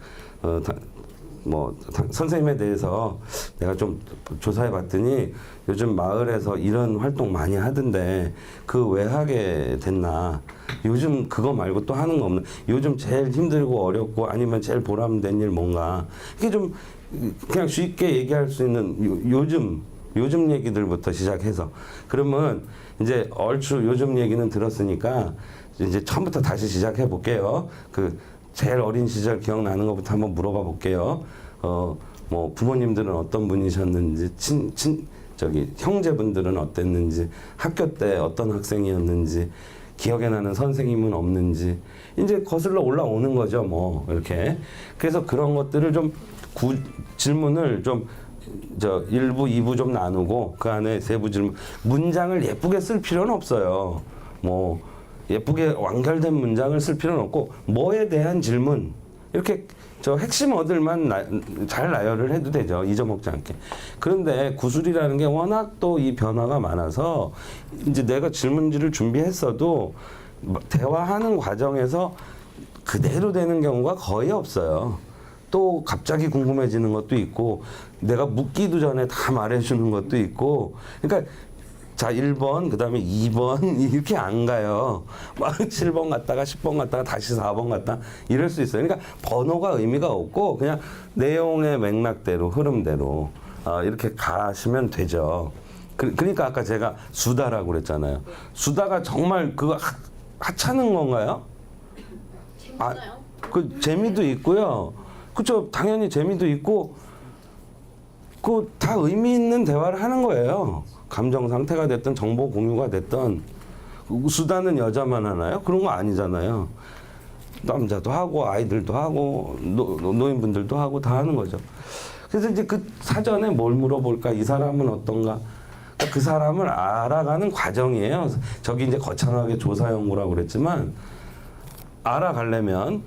S1: 선생님에 대해서 내가 좀 조사해 봤더니 요즘 마을에서 이런 활동 많이 하던데 그 왜 하게 됐나? 요즘 그거 말고 또 하는 거 없나? 요즘 제일 힘들고 어렵고 아니면 제일 보람된 일 뭔가? 이게 좀 그냥 쉽게 얘기할 수 있는 요즘 얘기들부터 시작해서 그러면 이제 얼추 요즘 얘기는 들었으니까 이제 처음부터 다시 시작해 볼게요. 그 제일 어린 시절 기억나는 것부터 한번 물어봐 볼게요. 뭐 부모님들은 어떤 분이셨는지, 형제분들은 어땠는지, 학교 때 어떤 학생이었는지, 기억에 나는 선생님은 없는지, 이제 거슬러 올라오는 거죠, 뭐, 이렇게. 그래서 그런 것들을 좀 질문을 좀, 1부, 2부 좀 나누고, 그 안에 세부 질문, 문장을 예쁘게 쓸 필요는 없어요. 뭐, 예쁘게 완결된 문장을 쓸 필요는 없고 뭐에 대한 질문 이렇게 핵심 어들만 잘 나열을 해도 되죠. 잊어먹지 않게. 그런데 구술이라는 게 워낙 또 이 변화가 많아서 이제 내가 질문지를 준비했어도 대화하는 과정에서 그대로 되는 경우가 거의 없어요. 또 갑자기 궁금해지는 것도 있고 내가 묻기도 전에 다 말해주는 것도 있고 그러니까 자, 1번, 그 다음에 2번, 이렇게 안 가요. 막 7번 갔다가 10번 갔다가 다시 4번 갔다 이럴 수 있어요. 그러니까 번호가 의미가 없고 그냥 내용의 맥락대로, 흐름대로 이렇게 가시면 되죠. 그러니까 아까 제가 수다라고 그랬잖아요. 수다가 정말 그거 하찮은 건가요?
S3: 재밌나요?
S1: 그 재미도 있고요. 그쵸. 당연히 재미도 있고, 그 다 의미 있는 대화를 하는 거예요. 감정 상태가 됐든 정보 공유가 됐든 수다는 여자만 하나요? 그런 거 아니잖아요. 남자도 하고 아이들도 하고 노인분들도 하고 다 하는 거죠. 그래서 이제 그 사전에 뭘 물어볼까? 이 사람은 어떤가? 그러니까 그 사람을 알아가는 과정이에요. 저기 이제 거창하게 조사 연구라고 그랬지만 알아가려면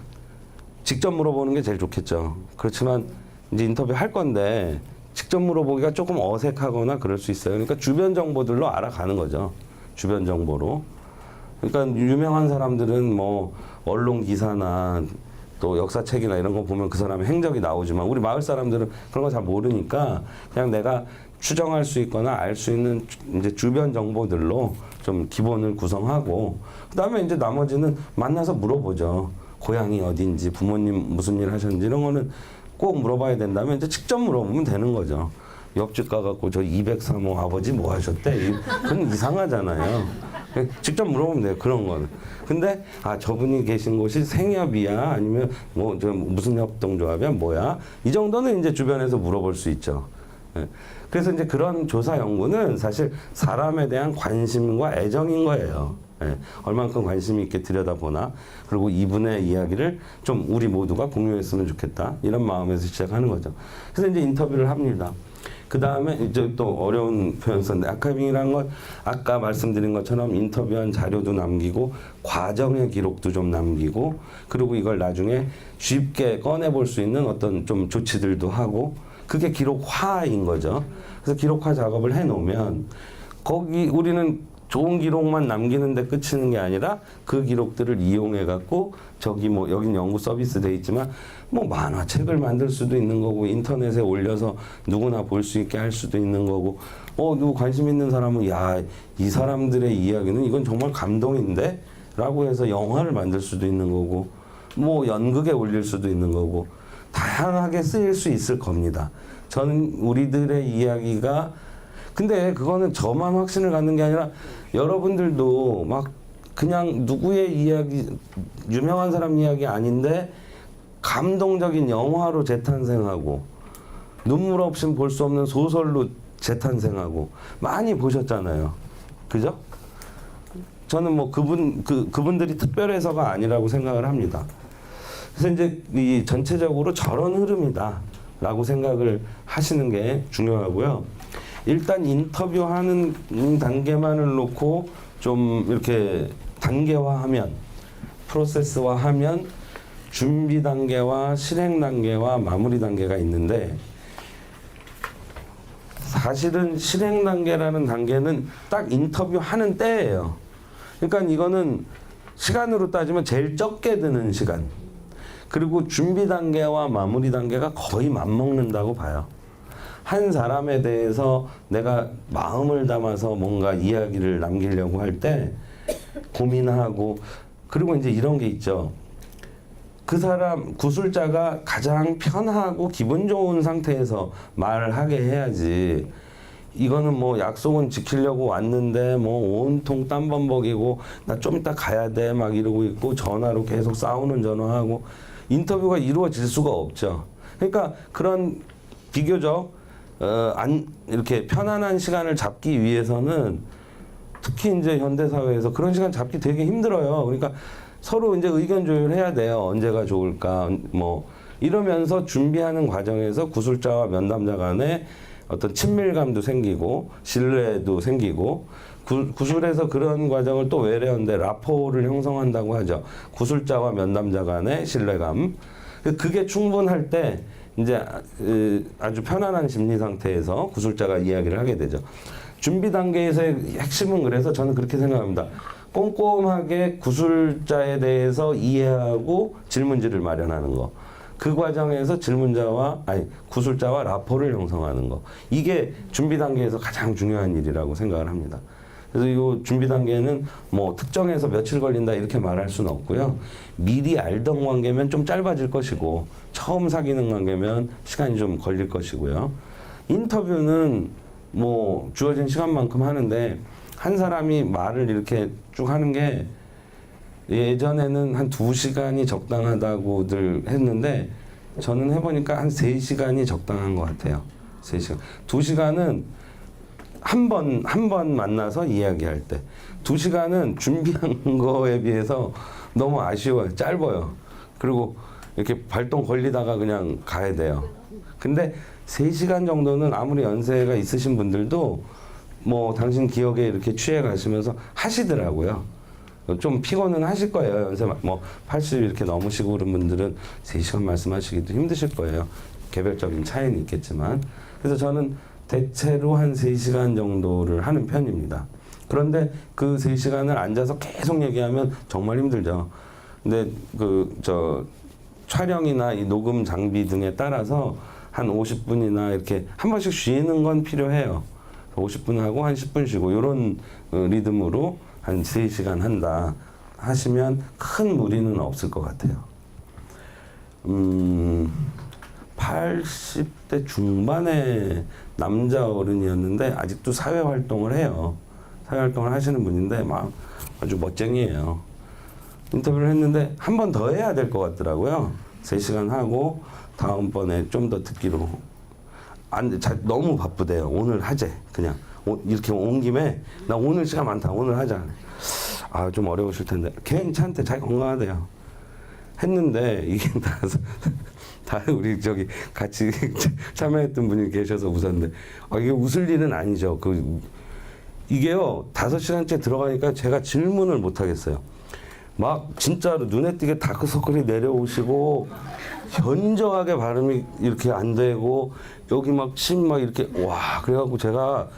S1: 직접 물어보는 게 제일 좋겠죠. 그렇지만 이제 인터뷰 할 건데 직접 물어보기가 조금 어색하거나 그럴 수 있어요. 그러니까 주변 정보들로 알아가는 거죠. 주변 정보로. 그러니까 유명한 사람들은 뭐 언론 기사나 또 역사책이나 이런 거 보면 그 사람의 행적이 나오지만 우리 마을 사람들은 그런 거 잘 모르니까 그냥 내가 추정할 수 있거나 알 수 있는 이제 주변 정보들로 좀 기본을 구성하고 그다음에 이제 나머지는 만나서 물어보죠. 고향이 어딘지, 부모님 무슨 일 하셨는지 이런 거는 꼭 물어봐야 된다면 이제 직접 물어보면 되는 거죠. 옆집 가갖고 저 203호 아버지 뭐 하셨대? 그건 이상하잖아요. 직접 물어보면 돼요. 그런 거는. 근데 저분이 계신 곳이 생협이야? 아니면 뭐 저 무슨 협동조합이야? 뭐야? 이 정도는 이제 주변에서 물어볼 수 있죠. 그래서 이제 그런 조사 연구는 사실 사람에 대한 관심과 애정인 거예요. 얼만큼 관심이 있게 들여다보나 그리고 이분의 이야기를 좀 우리 모두가 공유했으면 좋겠다 이런 마음에서 시작하는 거죠. 그래서 이제 인터뷰를 합니다. 그 다음에 이제 또 어려운 표현 썼는데 아카이빙이라는 건 아까 말씀드린 것처럼 인터뷰한 자료도 남기고 과정의 기록도 좀 남기고 그리고 이걸 나중에 쉽게 꺼내볼 수 있는 어떤 좀 조치들도 하고 그게 기록화인 거죠. 그래서 기록화 작업을 해놓으면 거기 우리는 좋은 기록만 남기는 데 그치는 게 아니라 그 기록들을 이용해 갖고 저기 뭐 여긴 연구 서비스 돼 있지만 뭐 만화책을 만들 수도 있는 거고 인터넷에 올려서 누구나 볼 수 있게 할 수도 있는 거고 누구 관심 있는 사람은 야, 이 사람들의 이야기는 이건 정말 감동인데 라고 해서 영화를 만들 수도 있는 거고 뭐 연극에 올릴 수도 있는 거고 다양하게 쓰일 수 있을 겁니다. 저는 우리들의 이야기가 근데 그거는 저만 확신을 갖는 게 아니라 여러분들도 막 그냥 누구의 이야기 유명한 사람 이야기 아닌데 감동적인 영화로 재탄생하고 눈물 없이는 볼 수 없는 소설로 재탄생하고 많이 보셨잖아요. 그죠? 저는 뭐 그분들이 특별해서가 아니라고 생각을 합니다. 그래서 이제 이 전체적으로 저런 흐름이다라고 생각을 하시는 게 중요하고요. 일단 인터뷰하는 단계만을 놓고 좀 이렇게 단계화하면 프로세스화하면 준비 단계와 실행 단계와 마무리 단계가 있는데 사실은 실행 단계라는 단계는 딱 인터뷰하는 때예요. 그러니까 이거는 시간으로 따지면 제일 적게 드는 시간. 그리고 준비 단계와 마무리 단계가 거의 맞먹는다고 봐요. 한 사람에 대해서 내가 마음을 담아서 뭔가 이야기를 남기려고 할 때 고민하고 그리고 이제 이런 게 있죠. 그 사람 구술자가 가장 편하고 기분 좋은 상태에서 말을 하게 해야지. 이거는 뭐 약속은 지키려고 왔는데 뭐 온통 땀범벅이고 나 좀 이따 가야 돼 막 이러고 있고 전화로 계속 싸우는 전화하고 인터뷰가 이루어질 수가 없죠. 그러니까 그런 비교적 이렇게 편안한 시간을 잡기 위해서는 특히 이제 현대 사회에서 그런 시간 잡기 되게 힘들어요. 그러니까 서로 이제 의견 조율해야 돼요. 언제가 좋을까 뭐 이러면서 준비하는 과정에서 구술자와 면담자 간에 어떤 친밀감도 생기고 신뢰도 생기고 구술에서 그런 과정을 또 외래어인데 라포를 형성한다고 하죠. 구술자와 면담자 간의 신뢰감. 그게 충분할 때 이제 아주 편안한 심리 상태에서 구술자가 이야기를 하게 되죠. 준비 단계에서의 핵심은 그래서 저는 그렇게 생각합니다. 꼼꼼하게 구술자에 대해서 이해하고 질문지를 마련하는 거. 그 과정에서 구술자와 라포를 형성하는 거. 이게 준비 단계에서 가장 중요한 일이라고 생각을 합니다. 그래서 이 준비 단계는 뭐 특정해서 며칠 걸린다 이렇게 말할 수는 없고요. 미리 알던 관계면 좀 짧아질 것이고 처음 사귀는 관계면 시간이 좀 걸릴 것이고요. 인터뷰는 뭐 주어진 시간만큼 하는데 한 사람이 말을 이렇게 쭉 하는 게 예전에는 한 2시간이 적당하다고들 했는데 저는 해보니까 한 3시간이 적당한 것 같아요. 3시간. 2시간은 한 번 만나서 이야기할 때. 2시간은 준비한 거에 비해서 너무 아쉬워요. 짧아요. 그리고 이렇게 발동 걸리다가 그냥 가야 돼요. 근데 3시간 정도는 아무리 연세가 있으신 분들도 뭐 당신 기억에 이렇게 취해 가시면서 하시더라고요. 좀 피곤은 하실 거예요. 연세 뭐 80 이렇게 넘으시고 그런 분들은 3시간 말씀하시기도 힘드실 거예요. 개별적인 차이는 있겠지만. 그래서 저는 대체로 한 3시간 정도를 하는 편입니다. 그런데 그 3시간을 앉아서 계속 얘기하면 정말 힘들죠. 근데 촬영이나 이 녹음 장비 등에 따라서 한 50분이나 이렇게 한 번씩 쉬는 건 필요해요. 50분 하고 한 10분 쉬고 이런 리듬으로 한 3시간 한다 하시면 큰 무리는 없을 것 같아요. 80대 중반의 남자 어른이었는데 아직도 사회활동을 해요. 사회활동을 하시는 분인데 막 아주 멋쟁이에요. 인터뷰를 했는데 한 번 더 해야 될 것 같더라고요. 3시간 하고 다음번에 좀 더 듣기로. 너무 바쁘대요. 오늘 하재. 그냥 이렇게 온 김에 나 오늘 시간 많다. 오늘 하자. 아, 좀 어려우실 텐데. 괜찮대. 자기 건강하대요. 했는데 이게 다 우리 저기 같이 참여했던 분이 계셔서 웃었는데 이게 웃을 일은 아니죠. 이게요 5시간째 들어가니까 제가 질문을 못 하겠어요. 막 진짜로 눈에 띄게 다크서클이 내려오시고 현저하게 발음이 이렇게 안 되고 여기 막 침 막 이렇게 와 그래갖고 제가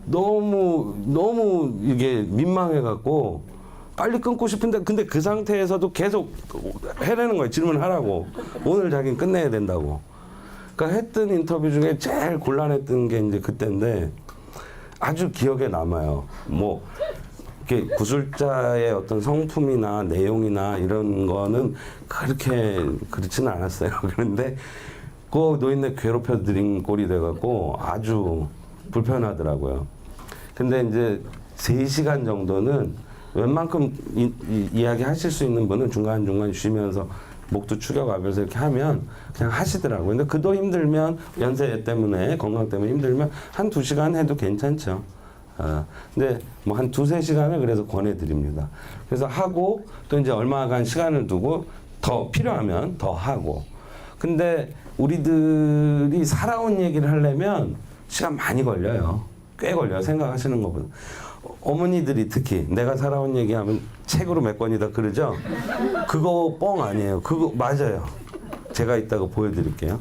S1: 너무 이게 민망해갖고 빨리 끊고 싶은데 근데 그 상태에서도 계속 해내는 거예요. 질문하라고. 오늘 자기는 끝내야 된다고. 그러니까 했던 인터뷰 중에 제일 곤란했던 게 이제 그때인데 아주 기억에 남아요. 뭐 이렇게 구술자의 어떤 성품이나 내용이나 이런 거는 그렇게 그렇지는 않았어요. 그런데 그 노인네 괴롭혀 드린 꼴이 돼갖고 아주 불편하더라고요. 근데 이제 3시간 정도는 웬만큼 이야기 하실 수 있는 분은 중간중간 쉬면서 목도 축여가면서 이렇게 하면 그냥 하시더라고요. 근데 그도 힘들면 연세 때문에 건강 때문에 힘들면 한 2시간 해도 괜찮죠. 근데 뭐 한 2-3시간을 그래서 권해드립니다. 그래서 하고 또 이제 얼마간 시간을 두고 더 필요하면 더 하고. 근데 우리들이 살아온 얘기를 하려면 시간 많이 걸려요. 꽤 걸려요. 생각하시는 것보다. 어머니들이 특히 내가 살아온 얘기하면 책으로 몇 권이다 그러죠? 그거 뻥 아니에요. 그거 맞아요. 제가 이따가 보여드릴게요.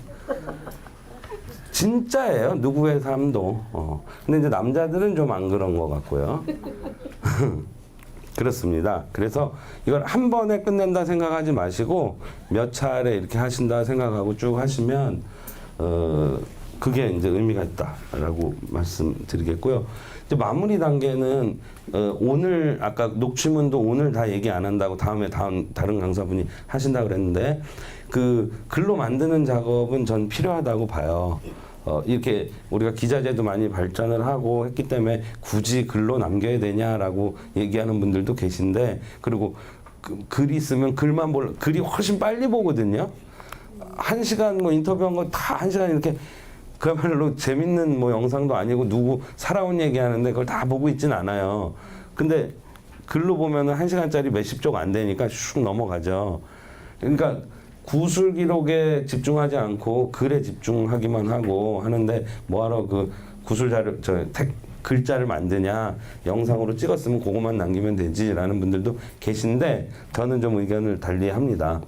S1: 진짜예요. 누구의 삶도. 근데 이제 남자들은 좀 안 그런 것 같고요. 그렇습니다. 그래서 이걸 한 번에 끝낸다 생각하지 마시고 몇 차례 이렇게 하신다 생각하고 쭉 하시면 그게 이제 의미가 있다라고 말씀드리겠고요. 이제 마무리 단계는 오늘 아까 녹취문도 오늘 다 얘기 안 한다고 다음에 다른 강사분이 하신다 그랬는데 그 글로 만드는 작업은 전 필요하다고 봐요. 이렇게 우리가 기자재도 많이 발전을 하고 했기 때문에 굳이 글로 남겨야 되냐라고 얘기하는 분들도 계신데 그리고 글이 있으면 글이 훨씬 빨리 보거든요. 1시간 뭐 인터뷰한 거 다 1시간 이렇게 그야말로 재밌는 뭐 영상도 아니고 누구 살아온 얘기 하는데 그걸 다 보고 있진 않아요. 근데 글로 보면은 1시간짜리 몇십 쪽 안 되니까 슉 넘어가죠. 그러니까 구술 기록에 집중하지 않고 글에 집중하기만 하고 하는데 뭐하러 그 구술 자료 글자를 만드냐 영상으로 찍었으면 그것만 남기면 되지라는 분들도 계신데 저는 좀 의견을 달리합니다.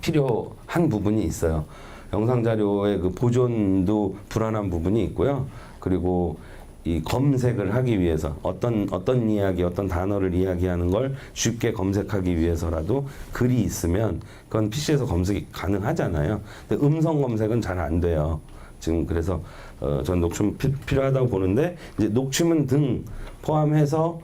S1: 필요한 부분이 있어요. 영상 자료의 그 보존도 불안한 부분이 있고요. 그리고 이 검색을 하기 위해서 어떤 이야기, 어떤 단어를 이야기하는 걸 쉽게 검색하기 위해서라도 글이 있으면 그건 PC에서 검색이 가능하잖아요. 근데 음성 검색은 잘 안 돼요. 지금 그래서 전 녹취문 필요하다고 보는데 이제 녹취문 등 포함해서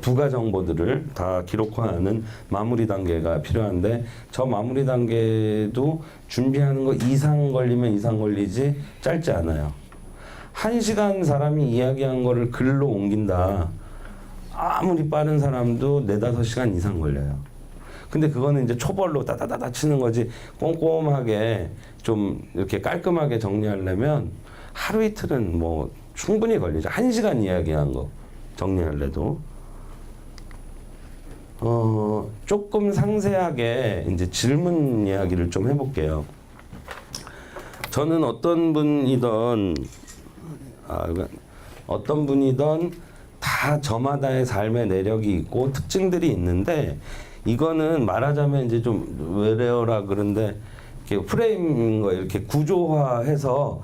S1: 부가 정보들을 다 기록화하는 마무리 단계가 필요한데 저 마무리 단계도 준비하는 거 이상 걸리면 이상 걸리지 짧지 않아요. 1시간 사람이 이야기한 거를 글로 옮긴다. 아무리 빠른 사람도 4-5시간 이상 걸려요. 근데 그거는 이제 초벌로 따다다다 치는 거지 꼼꼼하게 좀 이렇게 깔끔하게 정리하려면 하루 이틀은 뭐 충분히 걸리죠. 1시간 이야기한 거 정리할래도. 조금 상세하게 이제 질문 이야기를 좀 해볼게요. 저는 어떤 분이든 다 저마다의 삶의 내력이 있고 특징들이 있는데 이거는 말하자면 이제 좀 외래어라 그런데 이렇게 프레임인 거 이렇게 구조화해서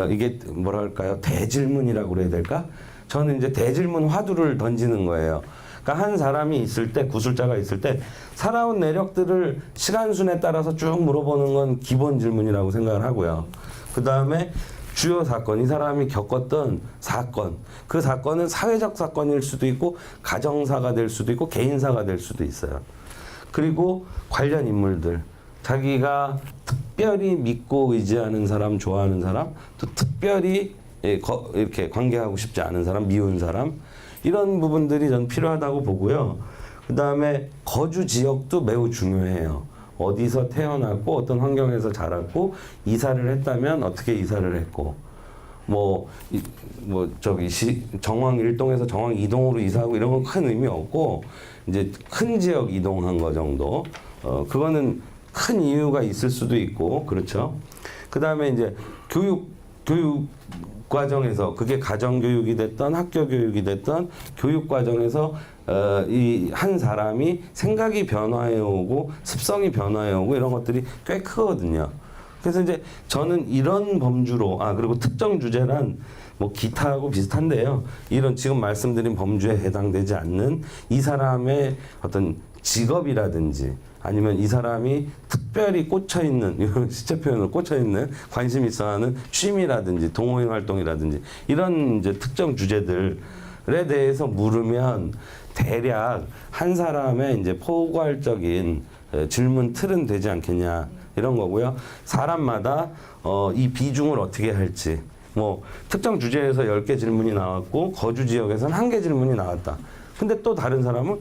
S1: 이게 뭐랄까요 대질문이라고 그래야 될까? 저는 이제 대질문 화두를 던지는 거예요. 그러니까 한 사람이 있을 때 구술자가 있을 때 살아온 내력들을 시간순에 따라서 쭉 물어보는 건 기본 질문이라고 생각을 하고요. 그 다음에 주요 사건, 이 사람이 겪었던 사건, 그 사건은 사회적 사건일 수도 있고 가정사가 될 수도 있고 개인사가 될 수도 있어요. 그리고 관련 인물들, 자기가 특별히 믿고 의지하는 사람, 좋아하는 사람, 또 특별히 이렇게 관계하고 싶지 않은 사람, 미운 사람, 이런 부분들이 전 필요하다고 보고요. 그 다음에 거주 지역도 매우 중요해요. 어디서 태어났고 어떤 환경에서 자랐고 이사를 했다면 어떻게 이사를 했고 정왕 1동에서 정왕 2동으로 이사하고 이런 건 큰 의미 없고 이제 큰 지역 이동한 거 정도 그거는 큰 이유가 있을 수도 있고 그렇죠. 그 다음에 이제 교육 과정에서 그게 가정교육이 됐던 학교 교육이 됐던 교육 과정에서 이 한 사람이 생각이 변화해 오고 습성이 변화해 오고 이런 것들이 꽤 크거든요. 그래서 이제 저는 이런 범주로 그리고 특정 주제란 뭐 기타하고 비슷한데요. 이런 지금 말씀드린 범주에 해당되지 않는 이 사람의 어떤 직업이라든지 아니면 이 사람이 특별히 꽂혀있는 이런 시체 표현으로 꽂혀있는 관심 있어하는 취미라든지 동호인 활동이라든지 이런 이제 특정 주제들 대해서 물으면 대략 한 사람의 이제 포괄적인 질문 틀은 되지 않겠냐 이런 거고요. 사람마다 이 비중을 어떻게 할지 뭐 특정 주제에서 10개 질문이 나왔고 거주 지역에서는 1개 질문이 나왔다. 근데 또 다른 사람은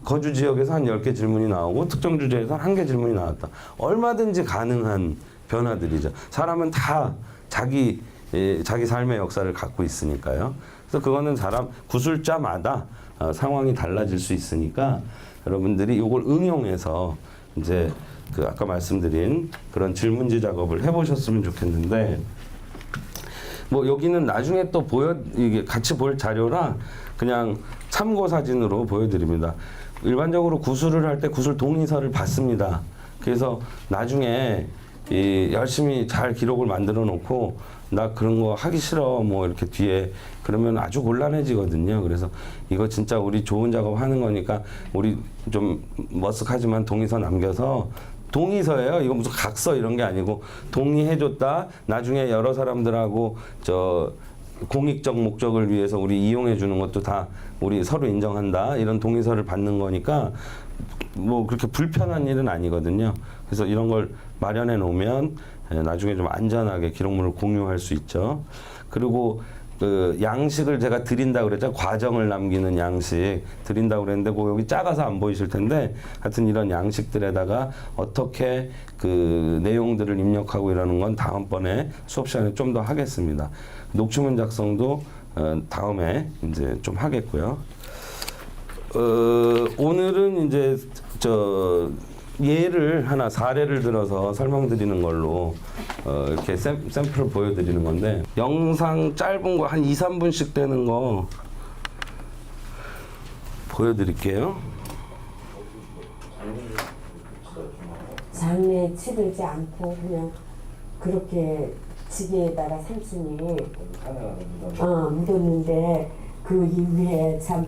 S1: 거주 지역에서 한 10개 질문이 나오고 특정 주제에서 1개 질문이 나왔다. 얼마든지 가능한 변화들이죠. 사람은 다 자기 삶의 역사를 갖고 있으니까요. 그래서 그거는 사람 구술자마다 상황이 달라질 수 있으니까 여러분들이 이걸 응용해서 이제 그 아까 말씀드린 그런 질문지 작업을 해보셨으면 좋겠는데 뭐 여기는 나중에 또 이게 같이 볼 자료라 그냥 참고 사진으로 보여드립니다. 일반적으로 구술을 할 때 구술 동의서를 받습니다. 그래서 나중에 열심히 잘 기록을 만들어 놓고 나 그런 거 하기 싫어 뭐 이렇게 뒤에 그러면 아주 곤란해지거든요. 그래서 이거 진짜 우리 좋은 작업 하는 거니까 우리 좀 머쓱하지만 동의서 남겨서 동의서예요. 이거 무슨 각서 이런 게 아니고 동의해줬다. 나중에 여러 사람들하고 공익적 목적을 위해서 우리 이용해 주는 것도 다 우리 서로 인정한다. 이런 동의서를 받는 거니까 뭐 그렇게 불편한 일은 아니거든요. 그래서 이런 걸 마련해 놓으면 나중에 좀 안전하게 기록물을 공유할 수 있죠. 그리고 그 양식을 제가 드린다고 그랬죠. 과정을 남기는 양식 드린다고 그랬는데 그 여기 작아서 안 보이실 텐데 하여튼 이런 양식들에다가 어떻게 그 내용들을 입력하고 이러는 건 다음번에 수업 시간에 좀 더 하겠습니다. 녹취문 작성도 다음에 이제 좀 하겠고요. 오늘은 이제 예를 하나 사례를 들어서 설명드리는 걸로 이렇게 샘플을 보여드리는 건데 영상 짧은 거 한 2, 3분씩 되는 거 보여드릴게요.
S2: 장례에 치르지 않고 그냥 그렇게 지게에다가 삼촌이 묻었는데 그 이후에 참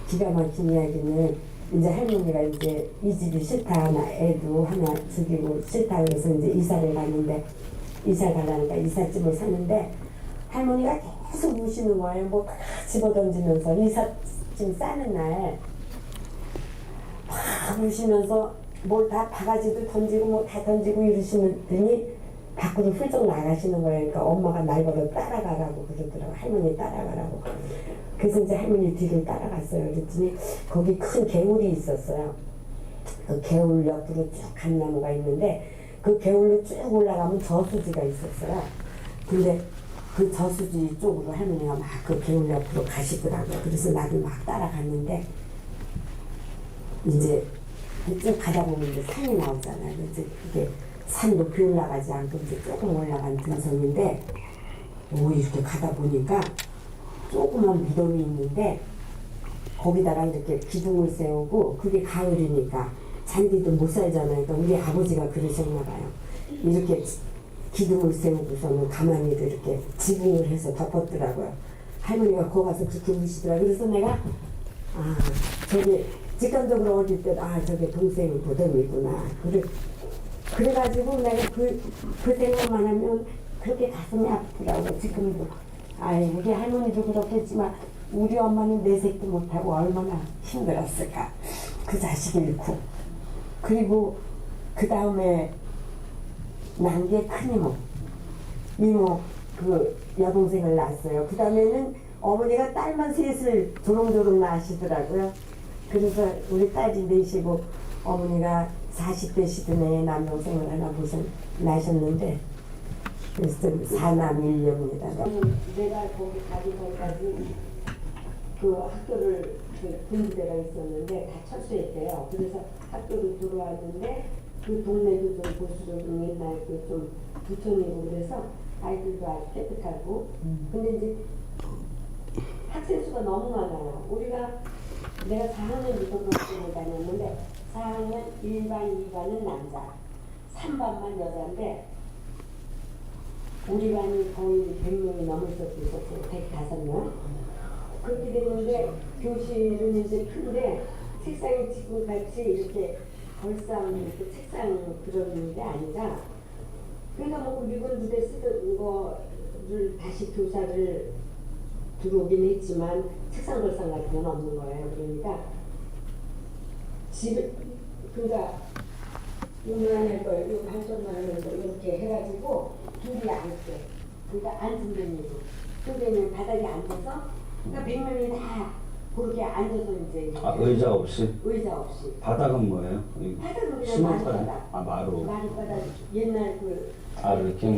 S2: 기가 막힌 이야기는 이제 할머니가 이제 이 집이 싫다 애도 하나 죽이고 싫다 그래서 이제 이사를 갔는데 이사 가려니까 이삿집을 샀는데 할머니가 계속 우시는 거예요. 뭐 다 집어던지면서 이삿짐 싸는 날 막 우시면서 뭘 다 바가지도 던지고 뭐 다 던지고 이러시더니 밖으로 훌쩍 나가시는 거예요. 그러니까 엄마가 날 보러 따라가라고 그러더라고. 할머니 따라가라고. 그래서 이제 할머니 뒤를 따라갔어요. 그랬더니 거기 큰 개울이 있었어요. 그 개울 옆으로 쭉 간 나무가 있는데 그 개울로 쭉 올라가면 저수지가 있었어요. 근데 그 저수지 쪽으로 할머니가 막 그 개울 옆으로 가시더라고요. 그래서 나도 막 따라갔는데 이제 쭉 가다 보면 이제 산이 나오잖아요. 이제 그게 산 높이 올라가지 않고 이제 조금 올라간 등성인데 이렇게 가다 보니까 조그만 무덤이 있는데 거기다가 이렇게 기둥을 세우고 그게 가을이니까 잔디도 못 살잖아요. 그러니까 우리 아버지가 그러셨나 봐요. 이렇게 기둥을 세우고서는 가만히도 이렇게 지붕을 해서 덮었더라고요. 할머니가 거기 가서 그렇게 우시더라고요. 그래서 내가 저게 직감적으로 어릴 때 저게 동생 무덤이구나. 그래가지고 내가 그 생각만 하면 그렇게 가슴이 아프더라고. 지금도 우리 할머니도 그렇겠지만 우리 엄마는 내색도 못하고 얼마나 힘들었을까. 그 자식 잃고. 그리고 그 다음에 난 게 큰이모. 이모 그 여동생을 낳았어요. 그 다음에는 어머니가 딸만 셋을 조롱조롱 낳으시더라고요. 그래서 우리 딸이 넷이고 어머니가 40대 시드네에 남동생을 하나 낳으셨는데 그래서 사남 1녀입니다. 내가 거기 가기 전까지 그 학교를 군부대가 있었는데 다 철수했대요. 그래서 학교를 들어왔는데 그 동네도 좀 보수적으로 옛날 좀 부촌이고 그래서 아이들도 아주 깨끗하고 근데 이제 학생 수가 너무 많아요. 내가 4학년 고등학교를 다녔는데 4학년 1반, 2반은 남자, 3반만 여자인데 우리 반이 거의 100명이 넘을 수도 있었어요. 105명. 그렇게 됐는데 교실은 이제 큰데 책상이 지금 같이 이렇게 벌상 이렇게 책상 그런 게 아니라 그러니까 뭐 미군 부대 쓰던 거를 다시 교사를 들어오긴 했지만 책상 돌상 같은 건 없는 거예요. 그러니까 집에 그러니까 요만한 걸, 요 반쪽만 하는 거 이렇게 해가지고 둘이 앉게. 그러니까 앉은 데는 선생님 바닥에 앉아서 그러니까 100명이 다 그렇게 앉아서 이제
S1: 의자 없이?
S2: 의자 없이
S1: 바닥은 뭐예요?
S2: 바닥은 그냥
S1: 수목바닥.
S2: 마룻바닥.
S1: 아, 마루.
S2: 마룻바닥 옛날 그
S1: 이렇게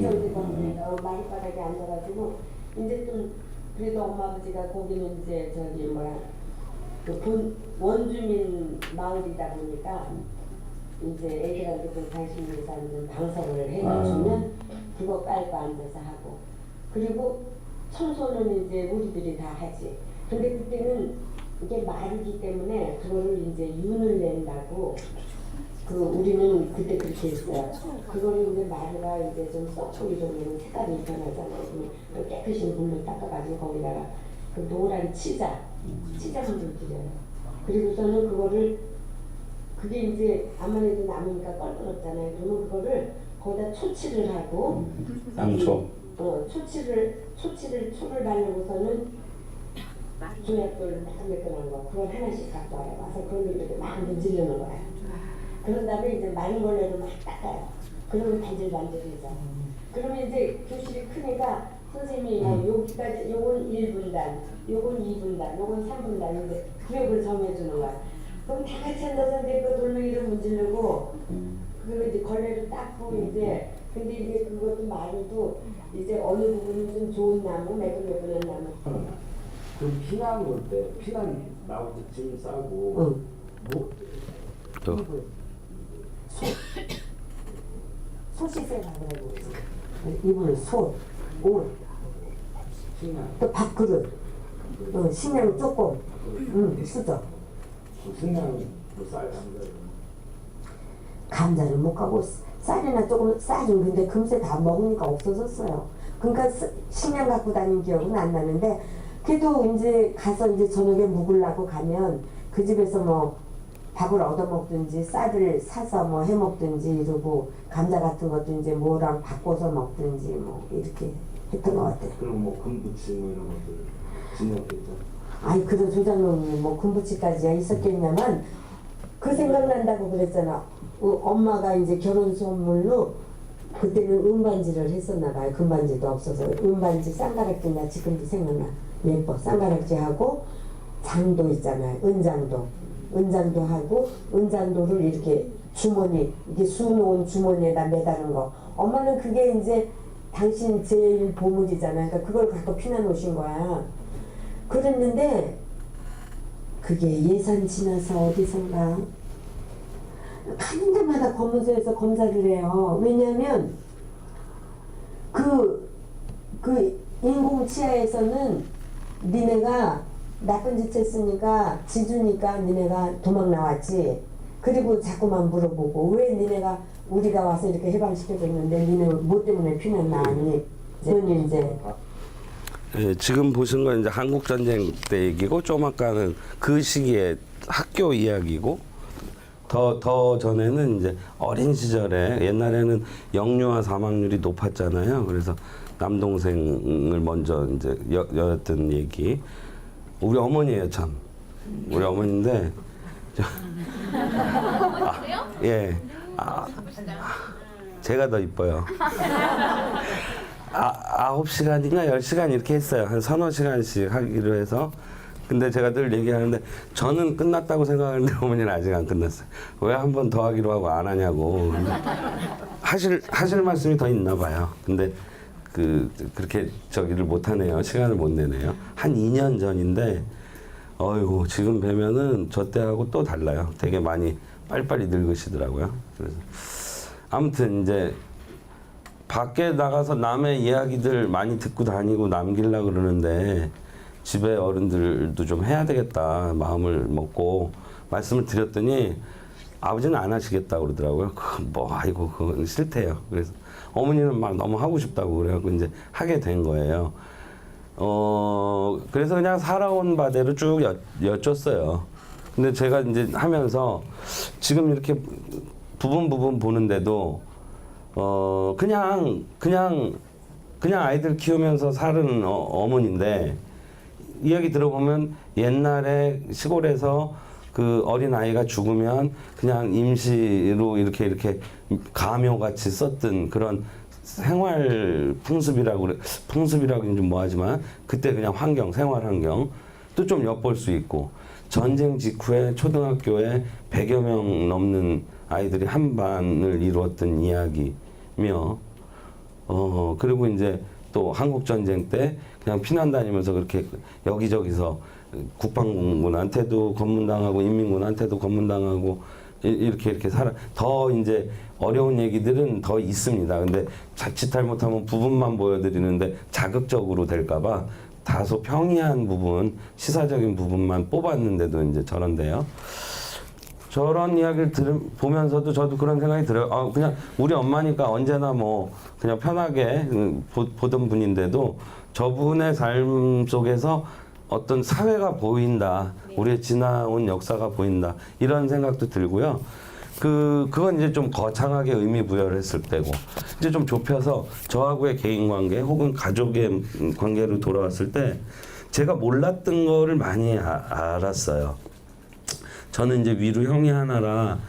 S2: 마룻바닥에 앉아가지고 이제 좀 그래도 엄마 아버지가 거기는 이제 저기 뭐야 그 원주민 마을이다 보니까 이제 애들한테 좀 관심 있는 사람들은 방석을 해주면 그거 깔고 앉아서 하고 그리고 청소는 이제 우리들이 다 하지. 근데 그때는 이게 마르기 때문에 그거를 이제 윤을 낸다고 그 우리는 그때 그렇게 했어요. 그거를 이제 마르가 이제 좀 썩소리 좀 내면 색깔이 변하잖아요. 그 깨끗이 물로 닦아가지고 거기다가 그 노란 치자만 좀 드려요. 그리고서는 그거를 그게 이제 아무래도 남으니까 껄끄럽잖아요. 그러면 그거를 거기다 초치를 하고
S1: 양초.
S2: 초를 바르고서는 조약돌 매끈매끈한 거 그걸 하나씩 갖고 와요. 와서 그걸 이렇게 막 문지르는 거야. 그런 다음에 이제 마른 걸레로 막 닦아요. 그러면 반질반질해져. 그러면 이제 교실이 크니까 선생님이 여기까지 요건 1분단, 요건 2분단, 요건 3분단 이제 구역을 정해주는 거야. 그럼 다 같이 앉아서 이제 그 돌멩이를 문지르고 그리고 이제 걸레를 닦고 이제 근데 이제 그것도 마르도 이제 어느 부분은 좀 좋은 나무, 매끈매끈한 나무.
S4: 그럼 피난 올 때 피난 나올 때 짐 싸고 뭐
S1: 또
S2: 소시새라고 그러고 이불, 옷,
S4: 피난
S2: 또 밥그릇, 식량 조금, 수저.
S4: 생강 뭐쌀 담가
S2: 감자를 못 가고 쌀이나 조금 쌀은 근데 금세 다 먹으니까 없어졌어요. 그러니까 식량 갖고 다닌 기억은 안 나는데 그래도 이제 가서 이제 저녁에 묵으려고 가면 그 집에서 뭐 밥을 얻어 먹든지 쌀을 사서 뭐 해 먹든지 이러고 감자 같은 것도 이제 뭐랑 바꿔서 먹든지 뭐 이렇게 했던 것 같아요.
S4: 그럼 뭐 금부치 뭐 이런 것들 지냈겠죠.
S2: 아이 그런 조장놈이 뭐 군부치까지야 있었겠냐만 그 생각난다고 그랬잖아. 엄마가 이제 결혼 선물로 그때는 은반지를 했었나 봐요. 금반지도 없어서 은반지 쌍가락지나 지금도 생각나. 예뻐. 쌍가락지하고 장도 있잖아요. 은장도 하고 은장도를 이렇게 주머니 이렇게 수놓은 주머니에다 매다는 거. 엄마는 그게 이제 당신 제일 보물이잖아요. 그러니까 그걸 갖고 피난 오신 거야. 그랬는데 그게 예산 지나서 어디선가 가는 데마다 검문소에서 검사를 해요. 왜냐하면 그 인공치하에서는 니네가 나쁜 짓 했으니까 지주니까 니네가 도망 나왔지. 그리고 자꾸만 물어보고 왜 니네가 우리가 와서 이렇게 해방시켜줬는데 니네 뭐 때문에 피난 나왔니? 그건 이제
S1: 예, 지금 보신 건 이제 한국 전쟁 때 얘기고 좀 아까는 그 시기에 학교 이야기고 더 전에는 이제 어린 시절에 옛날에는 영유아 사망률이 높았잖아요. 그래서 남동생을 먼저 이제 여였던 얘기. 우리 어머니예요 참. 우리 어머니인데 예. 제가 더 이뻐요. 9시간인가 10시간 이렇게 했어요. 한 서너 시간씩 하기로 해서. 근데 제가 늘 얘기하는데 저는 끝났다고 생각하는데 어머니는 아직 안 끝났어요. 왜 한 번 더 하기로 하고 안 하냐고. 하실 말씀이 더 있나 봐요. 근데 그렇게 저기를 못 하네요. 시간을 못 내네요. 한 2년 전인데 어이구 지금 뵈면은 저 때하고 또 달라요. 되게 많이 빨리빨리 늙으시더라고요. 그래서 아무튼 이제 밖에 나가서 남의 이야기들 많이 듣고 다니고 남기려고 그러는데 집에 어른들도 좀 해야 되겠다 마음을 먹고 말씀을 드렸더니 아버지는 안 하시겠다고 그러더라고요. 아이고 그건 싫대요. 그래서 어머니는 막 너무 하고 싶다고 그래갖고 이제 하게 된 거예요. 그래서 그냥 살아온 바대로 쭉 여쭸어요. 근데 제가 이제 하면서 지금 이렇게 부분 보는데도 그냥 아이들 키우면서 사는 어머니인데 이야기 들어보면 옛날에 시골에서 그 어린 아이가 죽으면 그냥 임시로 이렇게 가묘같이 썼던 그런 생활 풍습이라고 그래. 풍습이라고는 좀 뭐하지만 그때 그냥 환경, 생활 환경 또 좀 엿볼 수 있고 전쟁 직후에 초등학교에 100여 명 넘는 아이들이 한 반을 이루었던 이야기며 그리고 이제 또 한국 전쟁 때 그냥 피난 다니면서 그렇게 여기저기서 국방군한테도 검문당하고 인민군한테도 검문당하고 이렇게 살아. 더 이제 어려운 얘기들은 더 있습니다. 근데 자칫 잘못하면 부분만 보여드리는데 자극적으로 될까봐 다소 평이한 부분, 시사적인 부분만 뽑았는데도 이제 저런데요. 저런 이야기를 보면서도 저도 그런 생각이 들어요. 그냥 우리 엄마니까 언제나 뭐 그냥 편하게 보던 분인데도 저분의 삶 속에서 어떤 사회가 보인다. 우리의 지나온 역사가 보인다. 이런 생각도 들고요. 그건 이제 좀 거창하게 의미 부여를 했을 때고, 이제 좀 좁혀서 저하고의 개인 관계 혹은 가족의 관계로 돌아왔을 때 제가 몰랐던 거를 많이 알았어요. 저는 이제 위로 형이 하나라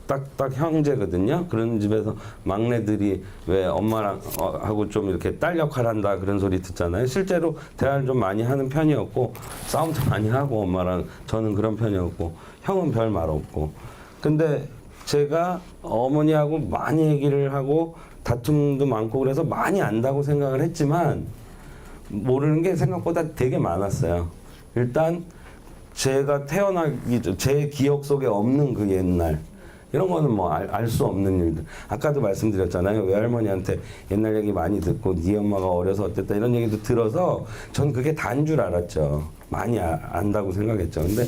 S1: 딱 형제거든요. 그런 집에서 막내들이 왜 엄마랑 하고 좀 이렇게 딸 역할 한다 그런 소리 듣잖아요. 실제로 대화를 좀 많이 하는 편이었고 싸움도 많이 하고 엄마랑 저는 그런 편이었고 형은 별 말 없고. 근데 제가 어머니하고 많이 얘기를 하고 다툼도 많고 그래서 많이 안다고 생각을 했지만 모르는 게 생각보다 되게 많았어요. 일단 제가 태어나기 전 제 기억 속에 없는 그 옛날 이런 거는 뭐 알 수 없는 일들. 아까도 말씀드렸잖아요. 외할머니한테 옛날 얘기 많이 듣고 네 엄마가 어려서 어땠다 이런 얘기도 들어서 전 그게 다인 줄 알았죠. 많이 안다고 생각했죠. 근데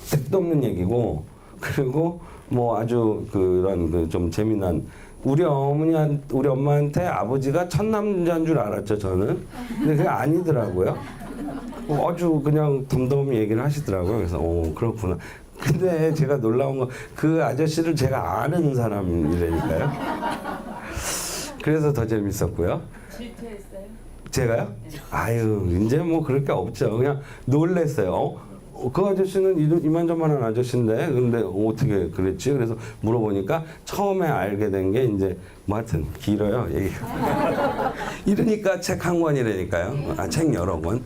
S1: 택도 없는 얘기고, 그리고 뭐 아주 그런 그 좀 재미난, 우리 엄마한테 아버지가 첫 남자인 줄 알았죠, 저는. 근데 그게 아니더라고요. 아주 그냥 덤덤히 얘기를 하시더라고요. 그래서 그렇구나. 근데 제가 놀라운 건 그 아저씨를 제가 아는 사람이라니까요. 그래서 더 재밌었고요.
S3: 질투했어요?
S1: 제가요? 아유, 이제 뭐 그럴 게 없죠. 그냥 놀랬어요. 그 아저씨는 이만저만한 아저씨인데, 근데 어떻게 그랬지? 그래서 물어보니까 처음에 알게 된 게 이제 뭐 하여튼 길어요, 얘기가. 이러니까 책 한 권이라니까요. 책 여러 권.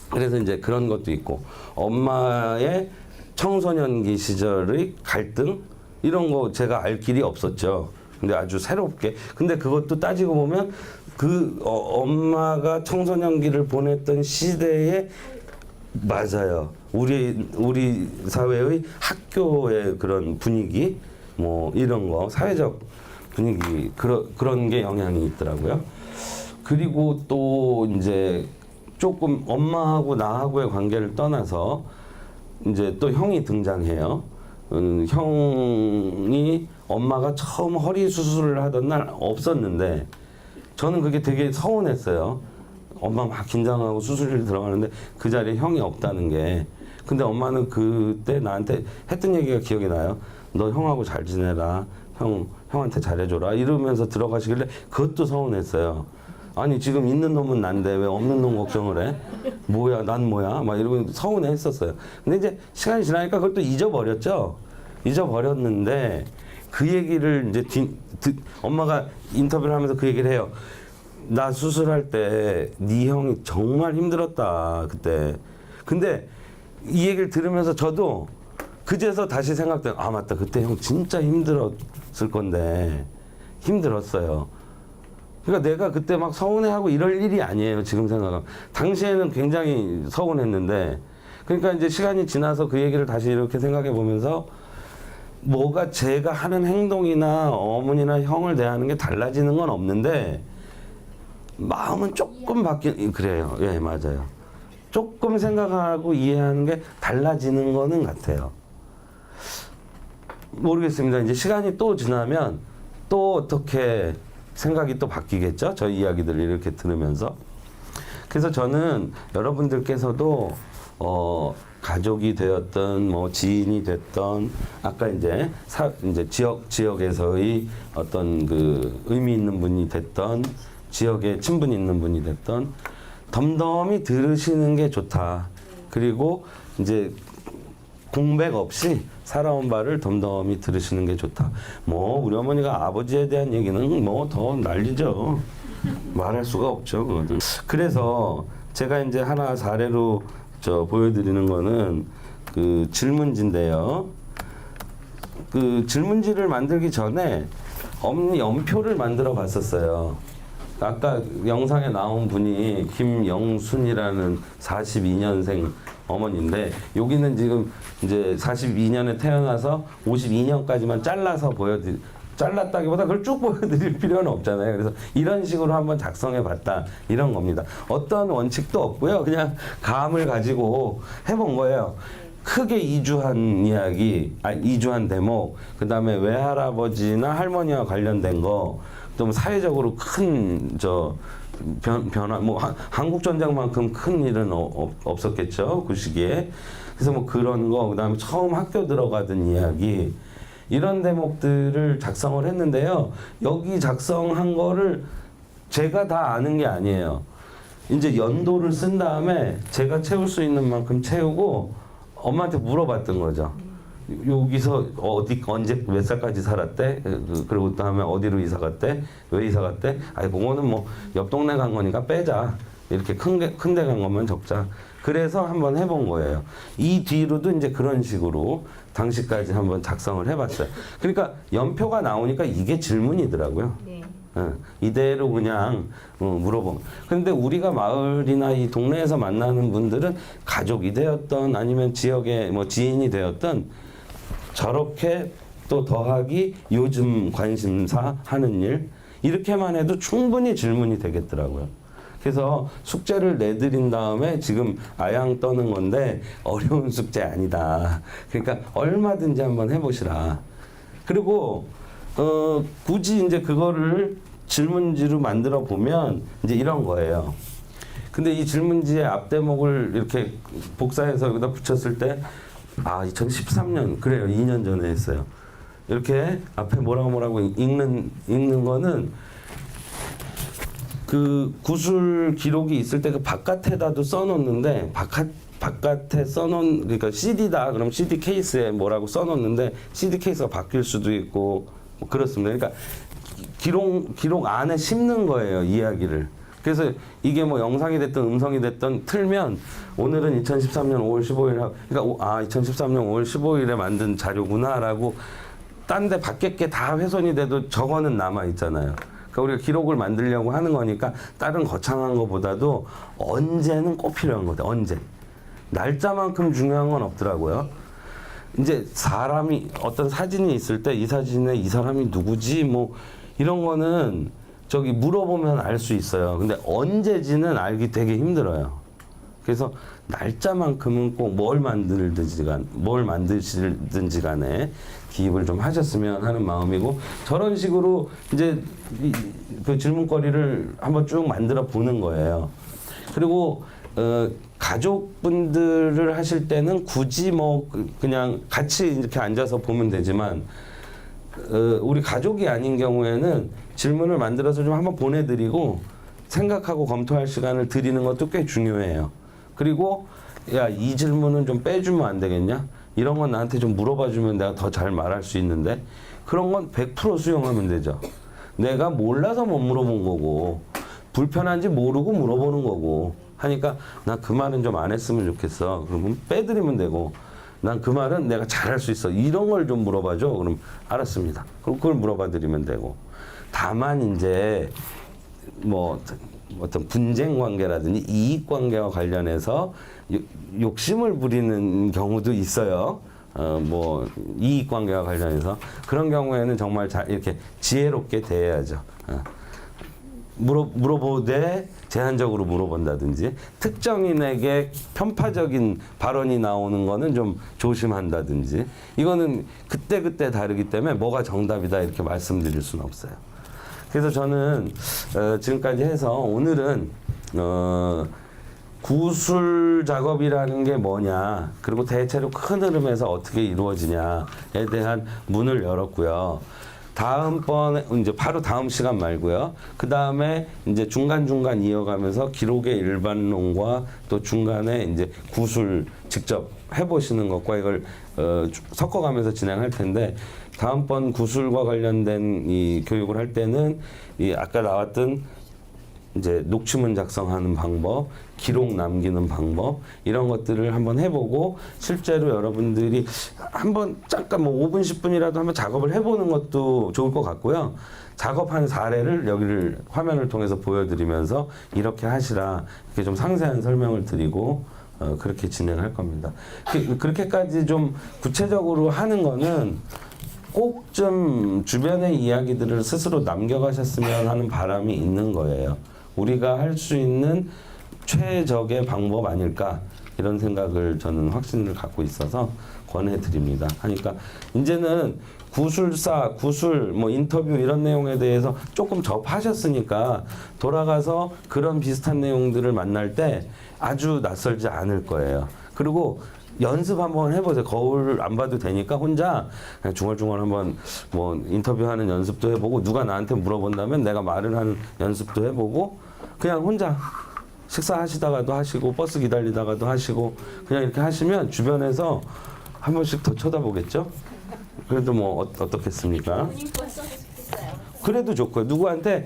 S1: 그래서 이제 그런 것도 있고, 엄마의 청소년기 시절의 갈등 이런 거 제가 알 길이 없었죠. 근데 아주 새롭게. 근데 그것도 따지고 보면 엄마가 청소년기를 보냈던 시대에 맞아요. 우리 사회의 학교의 그런 분위기, 뭐 이런 거, 사회적 분위기 그런 게 영향이 있더라고요. 그리고 또 이제 조금 엄마하고 나하고의 관계를 떠나서 이제 또 형이 등장해요. 형이 엄마가 처음 허리 수술을 하던 날 없었는데 저는 그게 되게 서운했어요. 엄마 막 긴장하고 수술실 들어가는데 그 자리에 형이 없다는 게. 근데 엄마는 그때 나한테 했던 얘기가 기억이 나요. 너 형하고 잘 지내라. 형한테 잘해줘라. 이러면서 들어가시길래 그것도 서운했어요. 아니 지금 있는 놈은 난데 왜 없는 놈 걱정을 해? 뭐야 난 뭐야? 막 이러고 서운해했었어요. 근데 이제 시간이 지나니까 그걸 또 잊어버렸죠. 잊어버렸는데 그 얘기를 이제 엄마가 인터뷰를 하면서 그 얘기를 해요. 나 수술할 때 네 형이 정말 힘들었다 그때. 근데 이 얘기를 들으면서 저도 그제서 다시 생각돼요. 아 맞다, 그때 형 진짜 힘들었을 건데 힘들었어요. 그러니까 내가 그때 막 서운해하고 이럴 일이 아니에요. 지금 생각하면. 당시에는 굉장히 서운했는데, 그러니까 이제 시간이 지나서 그 얘기를 다시 이렇게 생각해 보면서 뭐가 제가 하는 행동이나 어머니나 형을 대하는 게 달라지는 건 없는데 마음은 조금 그래요. 예, 맞아요. 조금 생각하고 이해하는 게 달라지는 거는 같아요. 모르겠습니다. 이제 시간이 또 지나면 또 어떻게 생각이 또 바뀌겠죠? 저희 이야기들을 이렇게 들으면서. 그래서 저는 여러분들께서도 가족이 되었던 뭐 지인이 됐던 아까 이제 지역에서의 어떤 그 의미 있는 분이 됐던 지역에 친분이 있는 분이 됐던 덤덤히 들으시는 게 좋다. 그리고 이제 공백 없이 살아온 바를 덤덤히 들으시는 게 좋다. 뭐 우리 어머니가 아버지에 대한 얘기는 뭐 더 난리죠. 말할 수가 없죠. 그거는. 그래서 제가 이제 하나 사례로 보여드리는 거는 그 질문지인데요. 그 질문지를 만들기 전에 연표를 만들어 봤었어요. 아까 영상에 나온 분이 김영순이라는 42년생 어머니인데 여기는 지금 이제 42년에 태어나서 52년까지만 잘라서 잘랐다기보다 그걸 쭉 보여드릴 필요는 없잖아요. 그래서 이런 식으로 한번 작성해 봤다 이런 겁니다. 어떤 원칙도 없고요. 그냥 감을 가지고 해본 거예요. 크게 이주한 이야기, 이주한 대목, 그 다음에 외할아버지나 할머니와 관련된 거, 또 사회적으로 큰 변화, 뭐 한국 전쟁만큼 큰 일은 없었겠죠 그 시기에. 그래서 뭐 그런 거, 그 다음에 처음 학교 들어가던 이야기, 이런 대목들을 작성을 했는데요. 여기 작성한 거를 제가 다 아는 게 아니에요. 이제 연도를 쓴 다음에 제가 채울 수 있는 만큼 채우고 엄마한테 물어봤던 거죠. 여기서 언제 몇 살까지 살았대? 그리고 다음에 어디로 이사 갔대? 왜 이사 갔대? 아이 그거는 뭐 옆 동네 간 거니까 빼자. 이렇게 큰 데 간 것만 적자. 그래서 한번 해본 거예요. 이 뒤로도 이제 그런 식으로 당시까지 한번 작성을 해봤어요. 그러니까 연표가 나오니까 이게 질문이더라고요.
S3: 네.
S1: 이대로 그냥 물어본. 근데 우리가 마을이나 이 동네에서 만나는 분들은 가족이 되었던 아니면 지역의 뭐 지인이 되었던 저렇게 또 더하기 요즘 관심사 하는 일 이렇게만 해도 충분히 질문이 되겠더라고요. 그래서 숙제를 내드린 다음에 지금 아양 떠는 건데 어려운 숙제 아니다. 그러니까 얼마든지 한번 해보시라. 그리고 굳이 이제 그거를 질문지로 만들어 보면 이제 이런 거예요. 근데 이 질문지의 앞 대목을 이렇게 복사해서 여기다 붙였을 때 2013년 그래요. 2년 전에 했어요. 이렇게 앞에 뭐라고 읽는 거는 그 구술 기록이 있을 때 그 바깥에다도 써놓는데 바깥에 써놓은 그러니까 CD다 그럼 CD 케이스에 뭐라고 써놓는데 CD 케이스가 바뀔 수도 있고 뭐 그렇습니다. 그러니까 기록 안에 심는 거예요 이야기를. 그래서 이게 뭐 영상이 됐든 음성이 됐든 틀면 오늘은 2013년 5월 15일 그러니까 2013년 5월 15일에 만든 자료구나라고 딴 데 밖에 게 다 훼손이 돼도 저거는 남아 있잖아요. 그러니까 우리가 기록을 만들려고 하는 거니까 다른 거창한 것보다도 언제는 꼭 필요한 거다. 언제. 날짜만큼 중요한 건 없더라고요. 이제 사람이 어떤 사진이 있을 때 이 사진에 이 사람이 누구지 뭐 이런 거는 저기 물어보면 알 수 있어요. 근데 언제지는 알기 되게 힘들어요. 그래서 날짜만큼은 꼭 뭘 만드시든지 간에 기입을 좀 하셨으면 하는 마음이고 저런 식으로 이제 그 질문거리를 한번 쭉 만들어 보는 거예요. 그리고 가족분들을 하실 때는 굳이 뭐 그냥 같이 이렇게 앉아서 보면 되지만 우리 가족이 아닌 경우에는 질문을 만들어서 좀 한번 보내드리고 생각하고 검토할 시간을 드리는 것도 꽤 중요해요. 그리고 야, 이 질문은 좀 빼주면 안 되겠냐? 이런 건 나한테 좀 물어봐주면 내가 더 잘 말할 수 있는데 그런 건 100% 수용하면 되죠. 내가 몰라서 못 물어본 거고 불편한지 모르고 물어보는 거고 하니까 나 그 말은 좀 안 했으면 좋겠어. 그러면 빼드리면 되고 난 그 말은 내가 잘할 수 있어. 이런 걸 좀 물어봐줘. 그럼 알았습니다. 그럼 그걸 물어봐 드리면 되고 다만 이제 뭐 어떤 분쟁 관계라든지 이익 관계와 관련해서 욕심을 부리는 경우도 있어요. 뭐 이익 관계와 관련해서 그런 경우에는 정말 이렇게 지혜롭게 대해야죠. 물어보되 제한적으로 물어본다든지 특정인에게 편파적인 발언이 나오는 거는 좀 조심한다든지 이거는 그때그때 다르기 때문에 뭐가 정답이다 이렇게 말씀드릴 수는 없어요. 그래서 저는 지금까지 해서 오늘은 구술 작업이라는 게 뭐냐 그리고 대체로 큰 흐름에서 어떻게 이루어지냐에 대한 문을 열었고요. 다음번에 이제 바로 다음 시간 말고요. 그 다음에 이제 중간중간 이어가면서 기록의 일반론과 또 중간에 이제 구술 직접 해보시는 것과 이걸 섞어가면서 진행할 텐데, 다음번 구술과 관련된 이 교육을 할 때는 이 아까 나왔던 이제 녹취문 작성하는 방법, 기록 남기는 방법, 이런 것들을 한번 해보고 실제로 여러분들이 한번 잠깐 뭐 5분 10분이라도 한번 작업을 해보는 것도 좋을 것 같고요. 작업한 사례를 여기를 화면을 통해서 보여드리면서 이렇게 하시라, 이렇게 좀 상세한 설명을 드리고 그렇게 진행할 겁니다. 그렇게까지 좀 구체적으로 하는 거는 꼭 좀 주변의 이야기들을 스스로 남겨가셨으면 하는 바람이 있는 거예요. 우리가 할 수 있는 최적의 방법 아닐까, 이런 생각을 저는 확신을 갖고 있어서 권해드립니다. 하니까 이제는 구술사, 구술, 뭐 인터뷰 이런 내용에 대해서 조금 접하셨으니까 돌아가서 그런 비슷한 내용들을 만날 때 아주 낯설지 않을 거예요. 그리고 연습 한번 해보세요. 거울 안 봐도 되니까 혼자 그냥 중얼중얼 한번 뭐 인터뷰하는 연습도 해보고, 누가 나한테 물어본다면 내가 말을 하는 연습도 해보고, 그냥 혼자 식사하시다가도 하시고 버스 기다리다가도 하시고, 그냥 이렇게 하시면 주변에서 한 번씩 더 쳐다보겠죠? 그래도 뭐 어떻겠습니까?
S3: 본인 벌써 좋겠어요.
S1: 그래도 좋고요. 누구한테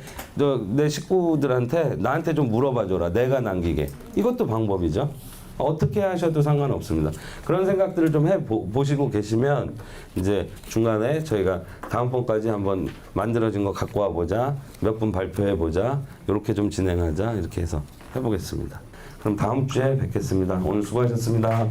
S1: 내 식구들한테 나한테 좀 물어봐줘라. 내가 남기게. 이것도 방법이죠. 어떻게 하셔도 상관없습니다. 그런 생각들을 좀 해보시고 계시면 이제 중간에 저희가 다음번까지 한번 만들어진 거 갖고 와보자, 몇 분 발표해보자, 이렇게 좀 진행하자, 이렇게 해서 해보겠습니다. 그럼 다음 주에 뵙겠습니다. 오늘 수고하셨습니다.